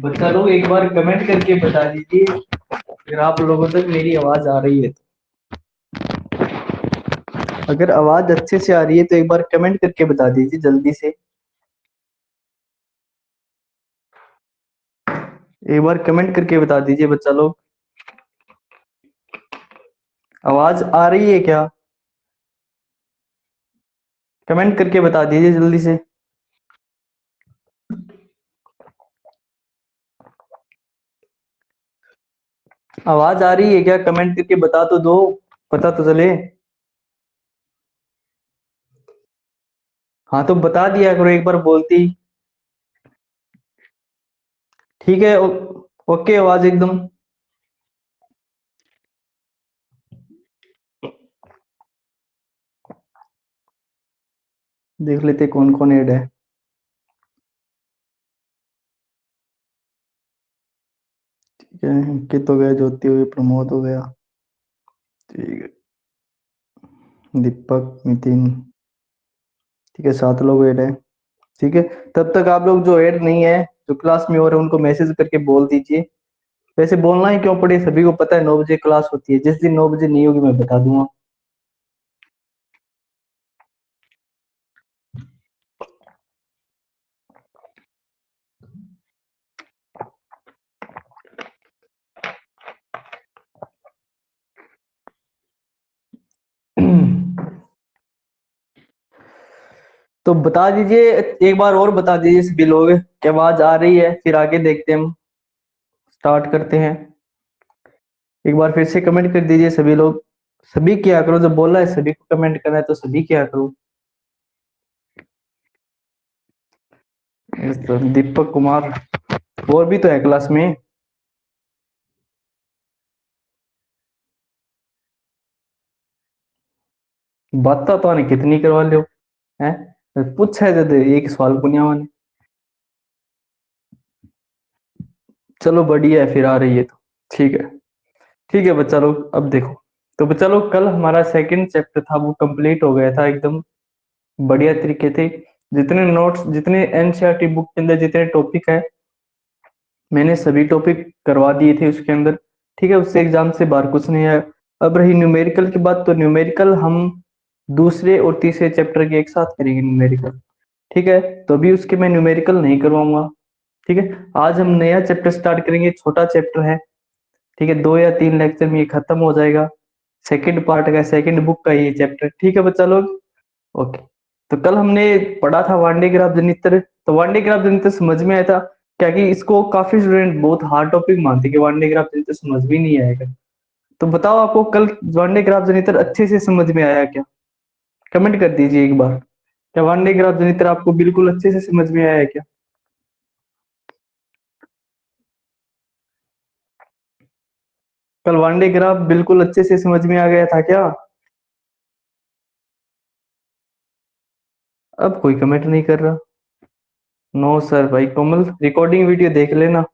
बच्चा लोग एक बार कमेंट करके बता दीजिए अगर आप लोगों तक मेरी आवाज आ रही है तो। अगर आवाज अच्छे से आ रही है तो एक बार कमेंट करके बता दीजिए जल्दी से। एक बार कमेंट करके बता दीजिए बच्चा लोग, आवाज आ रही है क्या? कमेंट करके बता दीजिए जल्दी से। आवाज आ रही है क्या? कमेंट करके बता तो दो, पता तो चले। हाँ तो बता दिया करो एक बार बोलती। ठीक है ओके, आवाज एकदम। देख लेते कौन कौन ऐड है। ठीक है, अंकित हो गया, ज्योति हो गई, प्रमोद हो गया, ठीक है, दीपक, नितिन, ठीक है, 7 लोग ऐड है। ठीक है, तब तक आप लोग जो ऐड नहीं है, जो क्लास में हो रहे हैं, उनको मैसेज करके बोल दीजिए। वैसे बोलना ही क्यों पड़े, सभी को पता है 9 बजे क्लास होती है। जिस दिन 9 बजे नहीं होगी मैं बता दूंगा। तो बता दीजिए, एक बार और बता दीजिए सभी लोग कि आवाज आ रही है, फिर आगे देखते हैं, हम स्टार्ट करते हैं। एक बार फिर से कमेंट कर दीजिए सभी लोग। सभी क्या करो, जो बोला है सभी को कमेंट करना है तो सभी क्या करो। तो दीपक कुमार और भी तो है क्लास में। बात तो नहीं कितनी करवा लो है, पूछा है जब एक सवाल पुनिया ने। चलो बढ़िया है, फिर आ रही है तो ठीक है। ठीक है बच्चा लोग, अब देखो। तो बच्चा लोग, कल हमारा सेकंड चैप्टर था वो कंप्लीट हो गया था एकदम बढ़िया तरीके से। जितने नोट्स, जितने एनसीईआरटी बुक के अंदर जितने टॉपिक है, मैंने सभी टॉपिक करवा दिए थे उसके अंदर। ठीक है, उससे एग्जाम से बाहर कुछ नहीं है। अब रही न्यूमेरिकल की बात, तो न्यूमेरिकल हम दूसरे और तीसरे चैप्टर के एक साथ करेंगे न्यूमेरिकल। ठीक है, तो अभी उसके मैं न्यूमेरिकल नहीं करवाऊंगा। ठीक है, आज हम नया चैप्टर स्टार्ट करेंगे, छोटा चैप्टर है। ठीक है, 2 या 3 लेक्चर में ये खत्म हो जाएगा। सेकंड पार्ट का, सेकंड बुक का ये चैप्टर। ठीक है बच्चा लोग, ओके। तो कल हमने पढ़ा था वांडे ग्राफ जनित्र। तो वांडे ग्राफ जनित्र समझ में आया था क्या? कि इसको काफी स्टूडेंट बहुत हार्ड टॉपिक मानते हैं कि वांडे ग्राफ जनित्र समझ भी नहीं आएगा। तो बताओ आपको कल वांडे ग्राफ जनित्र अच्छे से समझ में आया क्या? कमेंट कर दीजिए एक बार, क्या वांडे ग्राफ जनित्र आपको बिल्कुल अच्छे से समझ में आया क्या? कल वांडे ग्राफ बिल्कुल अच्छे से समझ में आ गया था क्या? अब कोई कमेंट नहीं कर रहा। नो सर भाई, कोमल रिकॉर्डिंग वीडियो देख लेना।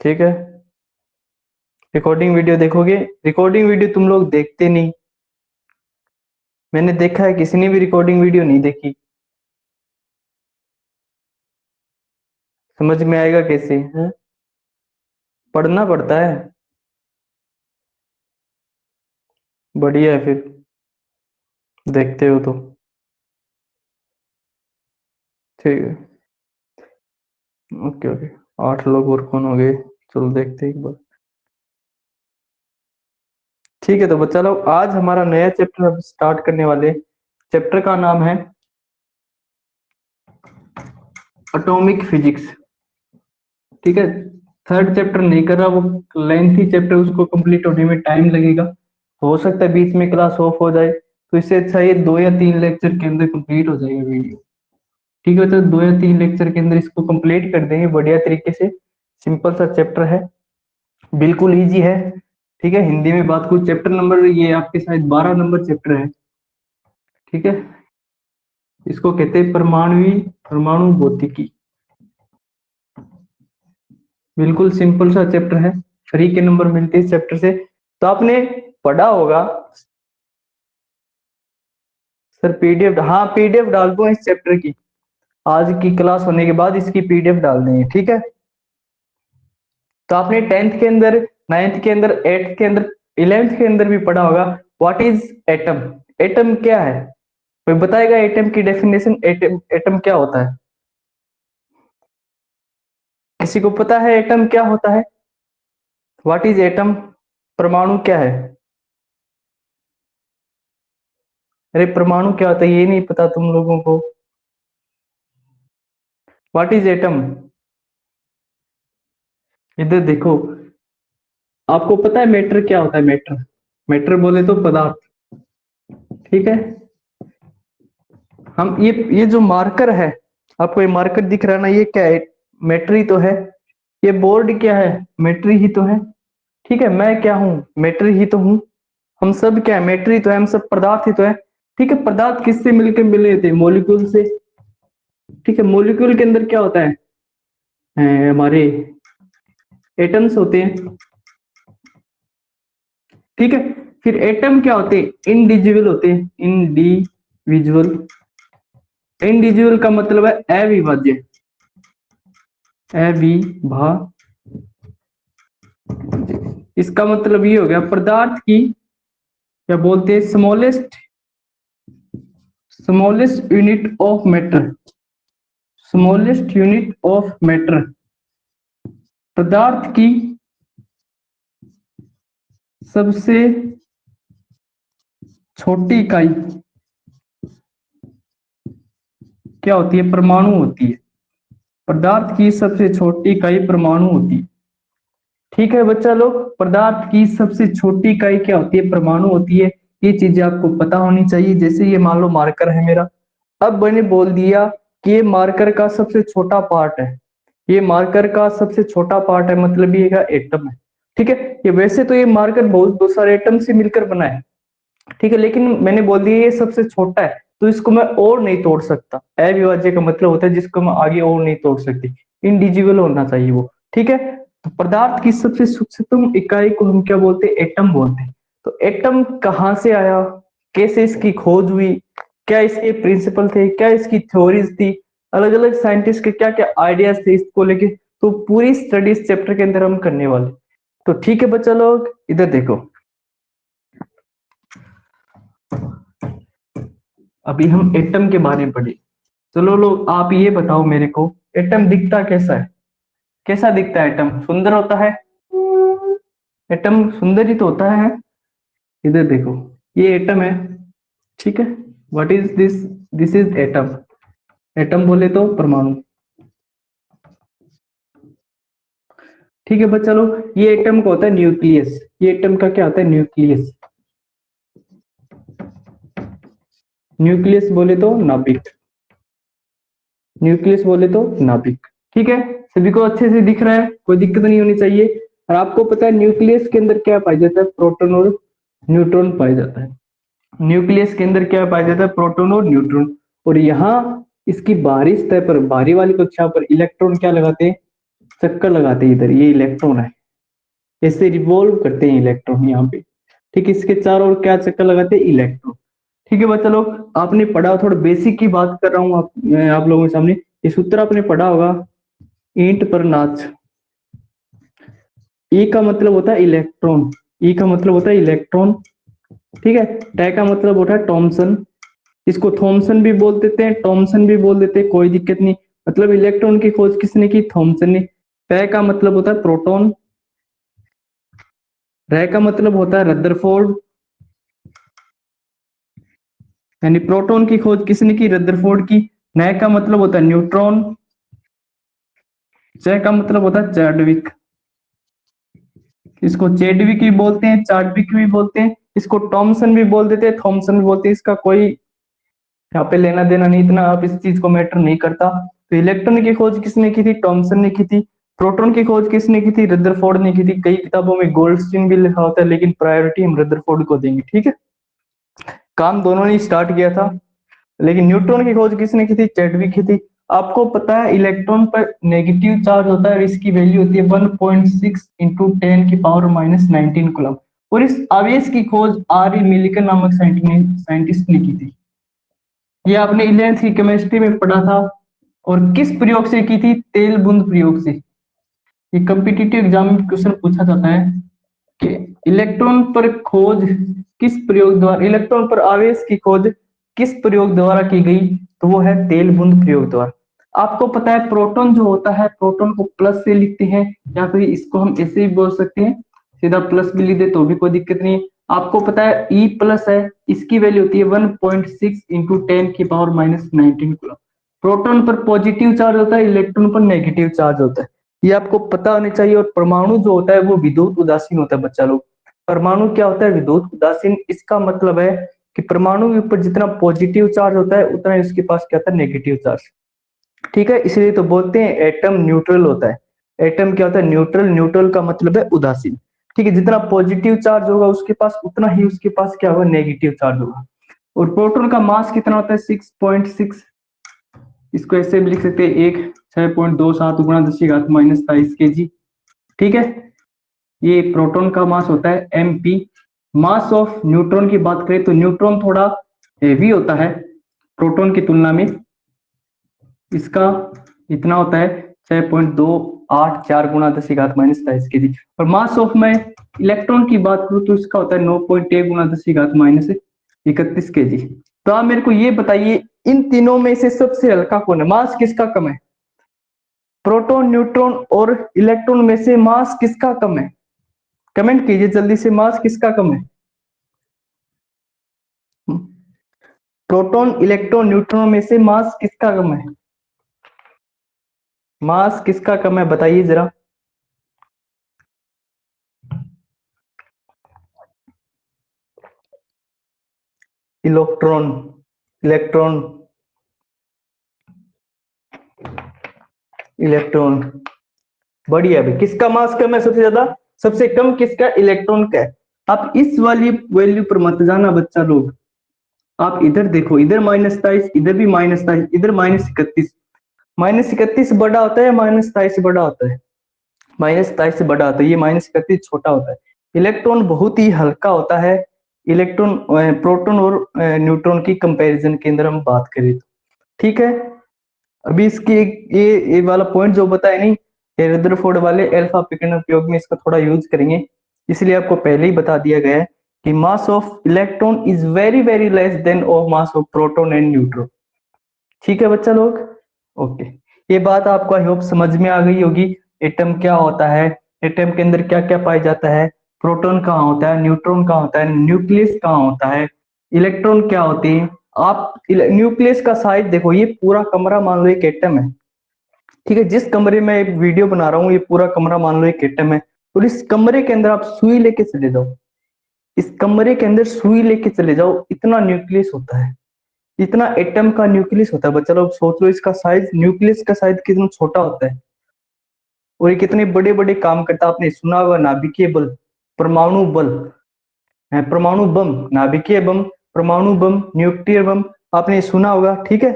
ठीक है, रिकॉर्डिंग वीडियो देखोगे। रिकॉर्डिंग वीडियो तुम लोग देखते नहीं, मैंने देखा है किसी ने भी रिकॉर्डिंग वीडियो नहीं देखी। समझ में आएगा कैसे है? पढ़ना पड़ता है। बढ़िया है फिर, देखते हो तो। ठीक है, ओके ओके। 8 लोग और कौन हो गए? चलो देखते हैं एक बार। ठीक है, तो बच्चा लोग आज हमारा नया चैप्टर अब स्टार्ट करने वाले। चैप्टर का नाम है एटॉमिक फिजिक्स। ठीक है, थर्ड चैप्टर नहीं कर रहा, वो लेंथी चैप्टर, उसको कंप्लीट होने में टाइम लगेगा। हो सकता है बीच में क्लास ऑफ हो जाए, तो इससे अच्छा ये 2 या 3 लेक्चर के अंदर कंप्लीट हो जाएगा वीडियो। ठीक है, तो 2 या 3 लेक्चर के अंदर इसको कंप्लीट कर देंगे बढ़िया तरीके से। सिंपल सा चैप्टर है, बिल्कुल इजी है। ठीक है, हिंदी में बात कुछ, चैप्टर नंबर ये आपके शायद 12 नंबर चैप्टर है। ठीक है, इसको कहते हैं परमाणु भौतिकी। बिल्कुल सिंपल सा चैप्टर है, फ्री के नंबर मिलते हैं इस चैप्टर से। तो आपने पढ़ा होगा सर पीडीएफ। हाँ पीडीएफ डाल दो इस चैप्टर की, आज की क्लास होने के बाद इसकी पीडीएफ डाल देंगे। ठीक है, तो आपने 10th के अंदर, 9th के अंदर, 8th के अंदर, 11th के अंदर भी पढ़ा होगा व्हाट इज एटम। एटम क्या है? कोई बताएगा एटम की डेफिनेशन? एटम एटम क्या होता है? किसी को पता है एटम क्या होता है? What is atom? परमाणु क्या है? अरे परमाणु क्या होता है ये नहीं पता तुम लोगों को? What is atom? इधर देखो, आपको पता है मैटर क्या होता है? मैटर, मैटर बोले तो पदार्थ, ठीक है। हम ये जो मार्कर है, आपको ये मार्कर दिख रहा है ना, ये क्या है? मैटर ही तो है। ये बोर्ड क्या है? मैटर ही तो है, ठीक है। मैं क्या हूँ? मैटर ही तो हूँ। हम सब क्या है? मैटर ही तो है। हम सब पदार्थ ही तो है, ठीक है। पदार्थ किससे मिलकर मिले थे? मॉलिक्यूल से, ठीक है। मॉलिक्यूल के अंदर क्या होता है? हमारे एटम्स होते हैं, ठीक है। फिर एटम क्या होते हैं? इंडिविजुअल होते हैं, इंडिविजुअल। इंडिविजुअल का मतलब है अविभाज्य, अविभाज्य। इसका मतलब ये हो गया पदार्थ की, क्या बोलते हैं, smallest, smallest unit of matter, smallest unit of matter. पदार्थ की सबसे छोटी इकाई क्या होती है? परमाणु होती है। पदार्थ की सबसे छोटी इकाई परमाणु होती है, ठीक है बच्चा लोग। पदार्थ की सबसे छोटी इकाई क्या होती है? परमाणु होती है। ये चीजें आपको पता होनी चाहिए। जैसे ये मान लो मार्कर है मेरा, अब मैंने बोल दिया कि ये मार्कर का सबसे छोटा पार्ट है, ये मार्कर का सबसे छोटा पार्ट है, मतलब ये का एटम है, ठीक है। ये वैसे तो ये मार्कर बहुत सारे एटम से मिलकर बना है, ठीक है, लेकिन मैंने बोल दिया ये सबसे छोटा है, तो इसको मैं और नहीं तोड़ सकता। अविभाज्य का मतलब होता है जिसको मैं आगे और नहीं तोड़ सकती, इंडिविजुअल होना चाहिए वो, ठीक है। तो पदार्थ की सबसे सूक्ष्मतम इकाई को हम क्या बोलते हैं? एटम बोलते हैं। तो एटम कहाँ से आया, कैसे इसकी खोज हुई, क्या इसके प्रिंसिपल थे, क्या इसकी थ्योरीज थी, अलग अलग साइंटिस्ट के क्या क्या आइडियाज थे इसको लेके, तो पूरी स्टडी इस चैप्टर के अंदर हम करने वाले। तो ठीक है बच्चा लोग, इधर देखो, अभी हम एटम के बारे में पढ़े। चलो लोग आप ये बताओ मेरे को, एटम दिखता कैसा है? कैसा दिखता है एटम? सुंदर होता है? एटम सुंदर ही तो होता है। इधर देखो, ये एटम है, ठीक है। What is this? This is atom. Atom बोले तो परमाणु, ठीक है बच्चा लोग। ये एटम का होता है न्यूक्लियस। ये एटम का क्या होता है? न्यूक्लियस। न्यूक्लियस बोले तो नाभिक, न्यूक्लियस बोले तो नाभिक, ठीक है। सभी को अच्छे से दिख रहा है? कोई दिक्कत नहीं होनी चाहिए। और आपको पता है न्यूक्लियस के अंदर क्या पाया जाता है? प्रोटॉन और न्यूट्रॉन पाया जाता है। न्यूक्लियस के अंदर क्या पाया जाता है? प्रोटॉन और न्यूट्रॉन। और यहाँ इसकी बाहरी सतह पर, बाहरी वाली कक्षा पर इलेक्ट्रॉन क्या लगाते हैं? चक्कर लगाते हैं। इधर ये इलेक्ट्रॉन है, ऐसे रिवॉल्व करते हैं इलेक्ट्रॉन यहाँ पे, ठीक है। इसके चारों ओर क्या चक्कर लगाते हैं? इलेक्ट्रॉन, ठीक है बच्चा लोग। आपने पढ़ा, थोड़ा बेसिक की बात कर रहा हूँ मैं आप लोगों के सामने। ये सूत्र आपने पढ़ा होगा, ईंट पर नाच। ई का मतलब होता है इलेक्ट्रॉन, ई का मतलब होता है इलेक्ट्रॉन, ठीक है। टै का मतलब होता है थॉमसन, इसको थॉमसन भी बोल देते हैं, टॉमसन भी बोल देते हैं, कोई दिक्कत नहीं। मतलब इलेक्ट्रॉन की खोज किसने की? थॉमसन ने। पै का मतलब होता है प्रोटॉन, रै का मतलब होता है रदरफोर्ड, यानी प्रोटॉन की खोज किसने की? रदरफोर्ड की। नै का मतलब होता है न्यूट्रॉन, च का मतलब होता है चार्डविक, इसको चेडविक भी बोलते हैं, चार्डविक भी बोलते हैं, इसको टॉमसन भी बोल देते हैं, थॉमसन भी बोलते हैं। इसका कोई यहाँ पे लेना देना नहीं, इतना आप इस चीज को मैटर नहीं करता। तो इलेक्ट्रॉन की खोज किसने की थी? टॉमसन ने की थी। प्रोटॉन की खोज किसने की थी? रदरफोर्ड ने की थी। कई किताबों में गोल्डस्टीन भी लिखा होता है, लेकिन प्रायोरिटी हम रदरफोर्ड को देंगे, ठीक है। काम दोनों ने स्टार्ट किया था, लेकिन न्यूट्रॉन की खोज किसने की थी? चैडविक की थी। आपको पता है इलेक्ट्रॉन पर नेगेटिव चार्ज होता है और इसकी वैल्यू होती है 1.6 इंटू 10 की पावर माइनस 19 कूलम। और इस आवेश की खोज आर ई मिलिकन नामक साइंटिस्ट ने की थी। ये आपने 11th की केमिस्ट्री में पढ़ा था। और किस प्रयोग से की थी? तेल बूंद प्रयोग से। ये कॉम्पिटिटिव एग्जाम में क्वेश्चन पूछा जाता है कि इलेक्ट्रॉन पर खोज किस प्रयोग द्वारा, इलेक्ट्रॉन पर आवेश की खोज किस प्रयोग द्वारा की गई, तो वो है तेल बूंद प्रयोग द्वारा। आपको पता है प्रोटॉन जो होता है, प्रोटॉन को प्लस से लिखते हैं, या फिर इसको हम ऐसे भी बोल सकते हैं, सीधा प्लस भी लिख दे तो भी कोई दिक्कत नहीं है। आपको पता है E प्लस है, इसकी वैल्यू होती है 1.6 इंटू 10⁻⁹ कूलम। प्रोटॉन पर पॉजिटिव चार्ज होता है, इलेक्ट्रॉन पर नेगेटिव चार्ज होता है, ये आपको पता होना चाहिए। और परमाणु जो होता है वो विद्युत उदासीन होता है बच्चा लोग। परमाणु क्या होता है? विद्युत उदासीन। इसका मतलब है कि परमाणु के ऊपर जितना पॉजिटिव चार्ज होता है उतना ही उसके पास क्या होता है? Negative charge. ठीक है, इसलिए तो बोलते हैं एटम न्यूट्रल होता है। एटम क्या होता है? न्यूट्रल। न्यूट्रल का मतलब है उदासीन। ठीक है, जितना पॉजिटिव चार्ज होगा उसके पास उतना ही उसके पास क्या होगा? नेगेटिव चार्ज होगा। और प्रोटॉन का मास कितना होता है? 6.6। इसको ऐसे भी लिख सकते हैं, 6.27 गुणा 10⁻⁻23 kg। ठीक है, ये प्रोटॉन का मास होता है mp। मास ऑफ न्यूट्रॉन की बात करें तो न्यूट्रॉन थोड़ा हेवी होता है प्रोटॉन की तुलना में। इसका इतना होता है 6.284 गुणा 10⁻⁻23 kg। और मास ऑफ में इलेक्ट्रॉन की बात करूं तो इसका होता है 9.1 गुणा 10⁻31 kg। तो आप मेरे को ये बताइए, इन तीनों में से सबसे हल्का कौन है? मास किसका कम है? प्रोटॉन, न्यूट्रॉन और इलेक्ट्रॉन में से मास किसका कम है? कमेंट कीजिए जल्दी से, मास किसका कम है? प्रोटॉन, इलेक्ट्रॉन, न्यूट्रॉन में से मास किसका कम है? मास किसका कम है बताइए जरा। इलेक्ट्रॉन। इलेक्ट्रॉन। इलेक्ट्रॉन। बढ़िया भाई, किसका मास कम है सबसे ज्यादा? सबसे कम किसका? इलेक्ट्रॉन का है। आप इस वाली वैल्यू पर मत जाना बच्चा लोग, आप इधर देखो, इधर -23, इधर भी -23, इधर -31। -31 बड़ा होता है, -23 बड़ा होता है? -23 से बड़ा होता है, ये -31 छोटा होता है। इलेक्ट्रॉन बहुत ही हल्का होता है। इलेक्ट्रॉन, प्रोटॉन और न्यूट्रॉन की कंपैरिजन के अंदर हम बात करें तो। ठीक है, अभी इसकी ये वाला पॉइंट जो बताया नहीं, ये रदरफोर्ड वाले अल्फा विकिरण उपयोग में इसका थोड़ा यूज करेंगे, इसलिए आपको पहले ही बता दिया गया है कि mass of electron is very very less than of mass of proton and neutron. ठीक है बच्चा लोग, ओके। ये बात आपको आई होप समझ में आ गई होगी। एटम क्या होता है, एटम के अंदर क्या क्या पाया जाता है, प्रोटॉन कहाँ होता है, न्यूट्रॉन कहाँ होता है, न्यूक्लियस कहाँ होता है, इलेक्ट्रॉन क्या होती है। आप न्यूक्लियस का साइज देखो, ये पूरा कमरा मान लो एक एटम है। ठीक है, जिस कमरे में एक वीडियो बना रहा हूँ ये पूरा कमरा मान लो एक एटम है। और इस कमरे के अंदर आप सुई लेके चले जाओ, इस कमरे के अंदर सुई लेके चले जाओ, इतना न्यूक्लियस होता है, इतना एटम का न्यूक्लियस होता है। बच्चा लोग सोच लो इसका साइज, न्यूक्लियस का साइज कितना छोटा होता है, और ये कितने बड़े बड़े काम करता है। आपने सुना होगा नाभिकीय बल, परमाणु बल है, परमाणु बम, नाभिकीय बम, परमाणु बम, न्यूक्लियर बम, आपने सुना होगा। ठीक है,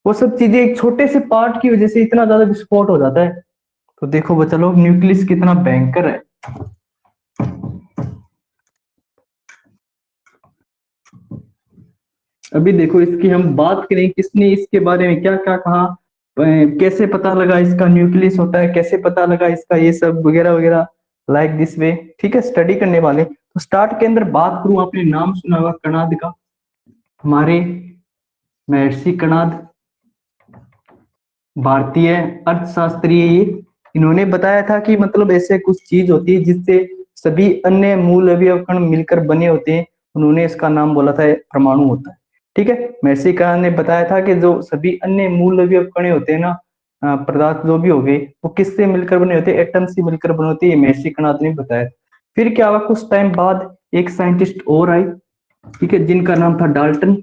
वो सब चीजें एक छोटे से पार्ट की वजह से इतना ज्यादा विस्फोट हो जाता है। तो देखो बच्चा लोग न्यूक्लियस कितना भयंकर है। अभी देखो इसकी हम बात करें, किसने इसके बारे में क्या क्या कहा, कैसे पता लगा इसका न्यूक्लियस होता है, कैसे पता लगा इसका ये सब वगैरह वगैरह, लाइक दिस वे। ठीक है, स्टडी करने वाले तो स्टार्ट के अंदर बात करूं, आपने नाम सुना होगा कणाद का, हमारे महर्षि कणाद, भारतीय अर्थशास्त्री है ये। इन्होंने बताया था कि मतलब ऐसे कुछ चीज होती है जिससे सभी अन्य मूल अवयव कण मिलकर बने होते हैं, उन्होंने इसका नाम बोला था परमाणु होता है। ठीक है, महर्षि कणाद ने बताया था कि जो सभी अन्य मूल अवयव कण होते हैं ना, पदार्थ जो भी हो गए, वो किससे मिलकर बने होते हैं? एटम से मिलकर बने होते हैं, ये महर्षि कणाद ने बताया। फिर क्या हुआ, कुछ टाइम बाद एक साइंटिस्ट और आए, ठीक है, जिनका नाम था डाल्टन।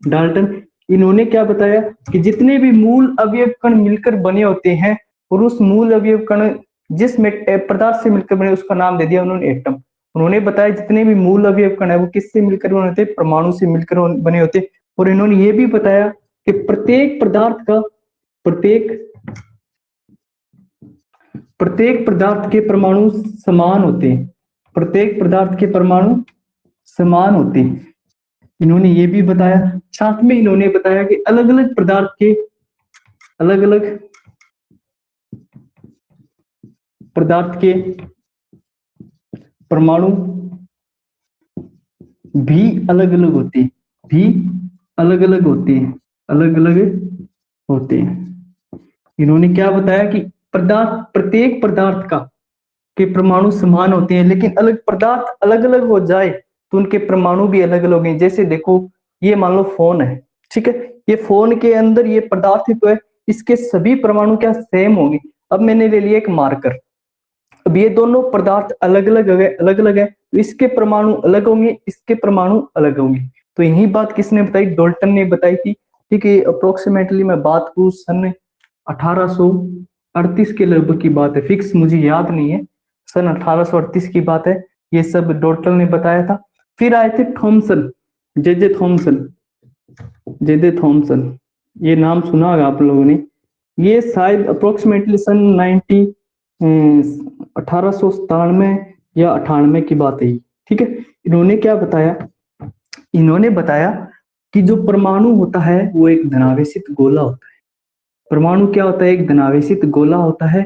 डाल्टन, इन्होंने क्या बताया कि जितने भी मूल अवयव कण मिलकर बने होते हैं, और उस मूल अवयव कण जिस पदार्थ से मिलकर बने उसका नाम दे दिया उन्होंने एटम। उन्होंने बताया जितने भी मूल अवयव कण है वो किससे मिलकर बने होते? परमाणु से मिलकर बने होते। और इन्होंने ये भी बताया कि प्रत्येक पदार्थ का, प्रत्येक प्रत्येक पदार्थ के परमाणु समान होते हैं, प्रत्येक पदार्थ के परमाणु समान होते हैं। इन्होंने ये भी बताया, साथ में इन्होंने बताया कि अलग अलग पदार्थ के अलग अलग पदार्थ के परमाणु भी अलग अलग होते हैं, भी अलग अलग होते हैं, अलग अलग होते हैं। इन्होंने क्या बताया कि प्रत्येक पदार्थ का के परमाणु समान होते हैं, लेकिन अलग पदार्थ अलग अलग हो जाए तो उनके परमाणु भी अलग अलग होंगे। जैसे देखो, ये मान लो फोन है, ठीक है, ये फोन के अंदर ये पदार्थ तो है, इसके सभी परमाणु क्या सेम होंगे। अब मैंने ले लिया एक मार्कर, अब ये दोनों पदार्थ अलग अलग है, अलग अलग है, तो इसके परमाणु अलग होंगे, इसके परमाणु अलग होंगे। तो यही बात किसने बताई? डाल्टन ने बताई थी। ठीक है, अप्रोक्सीमेटली मैं बात करूं सन 1838 के लगभग की बात है, फिक्स मुझे याद नहीं है, सन 1838 की बात है। ये सब डाल्टन ने बताया था। फिर आए थे थॉमसन, जे जे थॉमसन, जे जे थॉमसन, ये नाम सुना होगा आप लोगों ने। ये शायद अप्रोक्सीमेटली सन 1897 या 98 की बात है। ठीक है, इन्होंने क्या बताया? इन्होंने बताया कि जो परमाणु होता है वो एक धनावेशित गोला होता है। परमाणु क्या होता है? एक धनावेशित गोला होता है।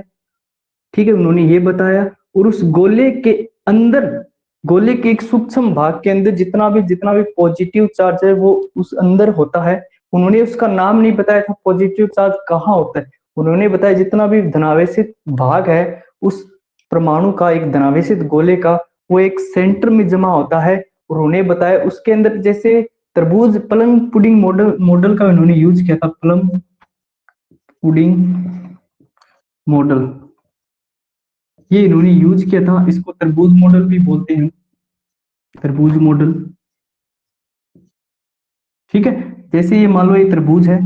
ठीक है, उन्होंने ये बताया। और उस गोले के अंदर, गोले के एक सूक्ष्म भाग के अंदर जितना भी पॉजिटिव चार्ज है वो उस अंदर होता है। उन्होंने उसका नाम नहीं बताया था, पॉजिटिव चार्ज कहाँ होता है। उन्होंने बताया जितना भी धनावेशित भाग है उस परमाणु का, एक धनावेशित गोले का, वो एक सेंटर में जमा होता है। और उन्हें बताया उसके अंदर, जैसे तरबूज प्लम पुडिंग मॉडल का उन्होंने यूज किया था, प्लम पुडिंग मॉडल, ये इन्होंने यूज किया था। इसको तरबूज मॉडल भी बोलते हैं, तरबूज मॉडल। ठीक है, जैसे ये मान लो ये तरबूज है,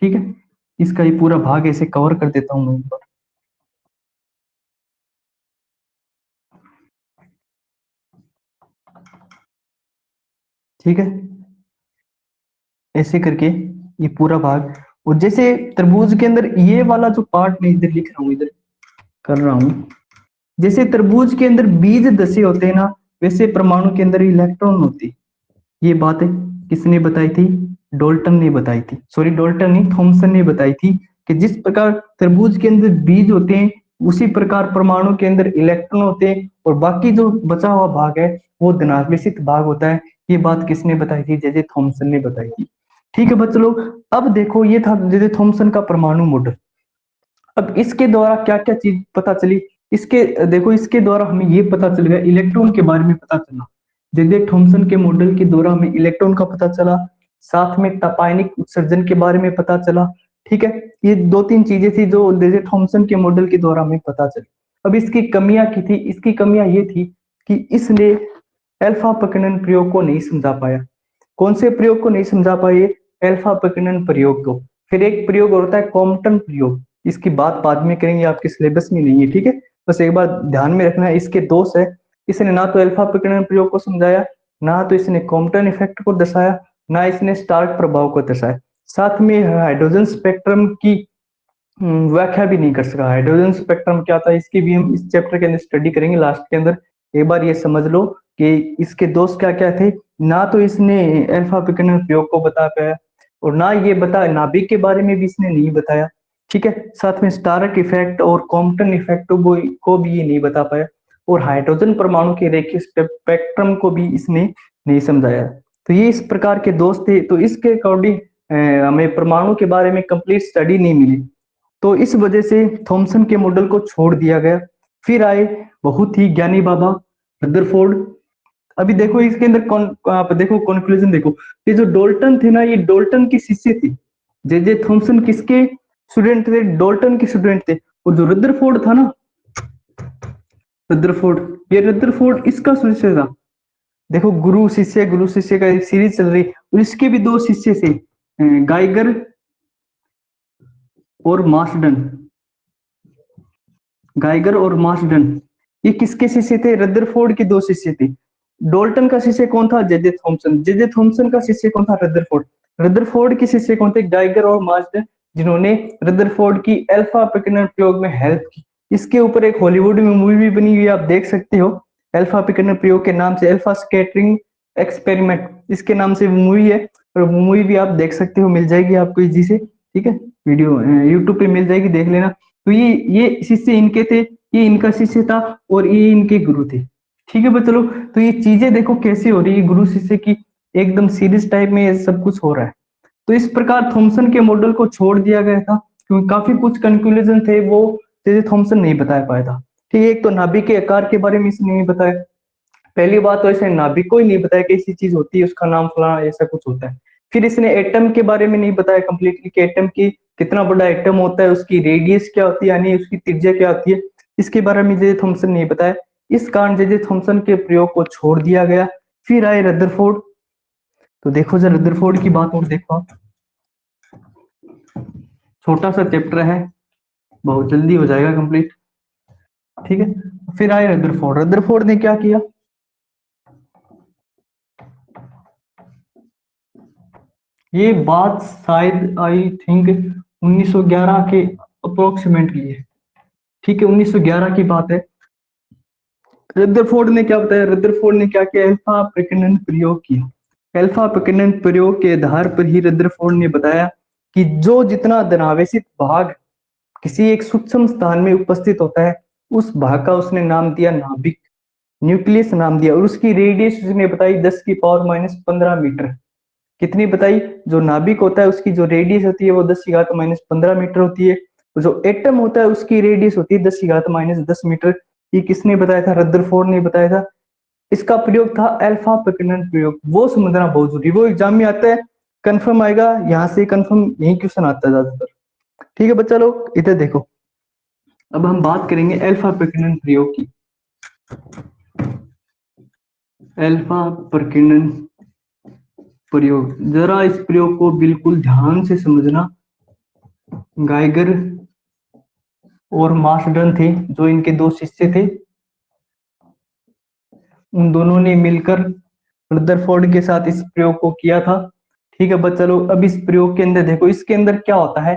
ठीक है, इसका ये पूरा भाग ऐसे कवर कर देता हूं मैं एक बार। ठीक है, ऐसे करके ये पूरा भाग। और जैसे तरबूज के अंदर ये वाला जो पार्ट मैं इधर लिख रहा हूँ, इधर कर रहा हूँ, जैसे तरबूज के अंदर बीज धसे होते हैं ना, वैसे परमाणु के अंदर इलेक्ट्रॉन होती। ये बात है किसने बताई थी? डाल्टन ने बताई थी, सॉरी डाल्टन नहीं, थॉमसन ने बताई थी कि जिस प्रकार तरबूज के अंदर बीज होते हैं उसी प्रकार परमाणु के अंदर इलेक्ट्रॉन होते हैं, और बाकी जो बचा हुआ भाग है वो धनावेशित भाग होता है। ये बात किसने बताई थी? जे जे थॉमसन ने बताई थी। ठीक है बच्चों लोग, अब देखो ये था जे जे थॉमसन का परमाणु मॉडल। अब इसके द्वारा क्या क्या चीज पता चली? इसके देखो, इसके द्वारा हमें ये पता चल गया, इलेक्ट्रॉन के बारे में पता चला। जे जे थॉमसन के मॉडल के द्वारा हमें इलेक्ट्रॉन का पता चला, साथ में तापायनिक उत्सर्जन के बारे में पता चला। ठीक है, ये दो तीन चीजें थी जो जे जे थॉमसन के मॉडल के द्वारा हमें पता चली। अब इसकी कमियां की थी? इसकी कमियां ये थी कि इसने अल्फा प्रकीर्णन प्रयोग को नहीं समझा पाया। कौन से प्रयोग को नहीं समझा पाए? अल्फा प्रकीर्णन प्रयोग को। फिर एक प्रयोग होता है कॉम्पटन प्रयोग, इसकी बात बाद में करेंगे, आपके सिलेबस में नहीं है। ठीक है, बस एक बार ध्यान में रखना है, इसके दोष है, इसने ना तो अल्फा प्रकीर्णन प्रयोग को समझाया, ना तो इसने कॉम्पटन इफेक्ट को दर्शाया, ना इसने स्टार्क प्रभाव को दर्शाया। साथ में हाइड्रोजन स्पेक्ट्रम की व्याख्या भी नहीं कर सका। हाइड्रोजन स्पेक्ट्रम क्या था इसकी भी हम इस चैप्टर के अंदर स्टडी करेंगे लास्ट के अंदर। एक बार ये समझ लो कि इसके दोष क्या क्या थे। ना तो इसने अल्फा प्रकीर्णन प्रयोग को बता पाया, और ना ये बता, नाभिक के बारे में भी इसने नहीं बताया। ठीक है, साथ में स्टारक इफेक्ट और कॉम्पटन इफेक्ट को भी ये नहीं बता पाया, और हाइड्रोजन परमाणु के रेखीय स्पेक्ट्रम को भी इसने नहीं समझाया। तो ये इस प्रकार के दोष थे। तो इसके अकॉर्डिंग हमें परमाणु के बारे में कंप्लीट स्टडी नहीं मिली, तो इस वजह से थॉमसन के मॉडल को छोड़ दिया गया। फिर आए बहुत ही ज्ञानी बाबा रदरफोर्ड। अभी देखो इसके अंदर आप देखो कंक्लूजन देखो, ये जो डाल्टन थे ना, ये डाल्टन के शिष्य थे। जे जे थॉमसन किसके स्टूडेंट थे? डाल्टन के स्टूडेंट थे। और जो रदरफोर्ड था ना, रदरफोर्ड, ये रदरफोर्ड इसका शिष्य था। देखो गुरु शिष्य का एक सीरीज चल रही, और इसके भी दो शिष्य थे, गाइगर और मार्सडन, गाइगर और मार्सडन। ये किसके शिष्य थे? रदरफोर्ड के दो शिष्य थे। डाल्टन का शिष्य कौन था? जे जे थॉमसन। जे जे थॉमसन का शिष्य कौन था? रदरफोर्ड। रदरफोर्ड के शिष्य कौन थे? गाइगर और मार्सडन, जिन्होंने रदरफोर्ड की अल्फा प्रकीर्णन प्रयोग में हेल्प की। इसके ऊपर एक हॉलीवुड में मूवी भी बनी हुई है, आप देख सकते हो, अल्फा प्रकीर्णन प्रयोग के नाम से, अल्फा स्कैटरिंग एक्सपेरिमेंट इसके नाम से मूवी है। और वो मूवी भी आप देख सकते हो, मिल जाएगी आपको इजी से। ठीक है, वीडियो यूट्यूब पे मिल जाएगी, देख लेना। तो ये शिष्य इनके थे। ये इनका शिष्य था और ये इनके गुरु थे। ठीक है बच्चों लोग, तो ये चीजें देखो कैसे हो रही है, गुरु शिष्य की एकदम सीरीज टाइप में ये सब कुछ हो रहा है। तो इस प्रकार थॉमसन के मॉडल को छोड़ दिया गया था, क्योंकि काफी कुछ कंक्लूजन थे वो जे थॉमसन नहीं बता पाया था। ठीक है, एक तो नाभिक के आकार के बारे में इसने नहीं बताया, पहली बात तो इसने नाभिक को ही नहीं बताया कैसी चीज होती है, उसका नाम फलाना ऐसा कुछ होता है। फिर इसने एटम के बारे में नहीं बताया कंप्लीटली कि एटम की कितना बड़ा एटम होता है, उसकी रेडियस क्या होती है, यानी उसकी त्रिज्या क्या होती है, इसके बारे में जे थॉमसन नहीं बताया। इस कारण जे थॉमसन के प्रयोग को छोड़ दिया गया। फिर आए रदरफोर्ड। तो देखो जरा रदरफोर्ड की बात और देखो आप, छोटा सा चैप्टर है, बहुत जल्दी हो जाएगा कंप्लीट। ठीक है, फिर आए रदरफोर्ड। रदरफोर्ड ने क्या किया, ये बात शायद आई थिंक 1911 के अप्रोक्सीमेटली है। ठीक है, 1911 की बात है। रदरफोर्ड ने क्या बताया, रदरफोर्ड ने क्या किया, अल्फा प्रकीर्णन प्रयोग किया। अल्फा प्रकीर्णन प्रयोग के आधार पर ही रदरफोर्ड ने बताया कि जो जितना धनावेशित भाग किसी एक सूक्ष्म स्थान में उपस्थित होता है, उस भाग का उसने नाम दिया नाभिक, न्यूक्लियस नाम दिया, और उसकी रेडियस उसने बताई 10⁻⁻15 मीटर। कितनी बताई, जो नाभिक होता है उसकी जो रेडियस होती है वो 10⁻15 मीटर होती है, जो एटम होता है उसकी रेडियस होती है 10⁻10 मीटर। ये किसने बताया था, रदरफोर्ड ने बताया था। इसका प्रयोग था अल्फा प्रकीर्णन प्रयोग, वो समझना बहुत जरूरी, वो एग्जाम में आता है, कंफर्म आएगा, यहाँ से कंफर्म यही क्वेश्चन आता है ज्यादातर। ठीक है बच्चा लोग, इधर देखो, अब हम बात करेंगे अल्फा प्रकीर्णन प्रयोग की। अल्फा प्रकीर्णन प्रयोग, जरा इस प्रयोग को बिल्कुल ध्यान से समझना। गाइगर और मार्सडन थे जो इनके दो शिष्य थे, उन दोनों ने मिलकर रदरफोर्ड के साथ इस प्रयोग को किया था। ठीक है बच्चा लोग, अब इस प्रयोग के अंदर देखो, इसके अंदर क्या होता है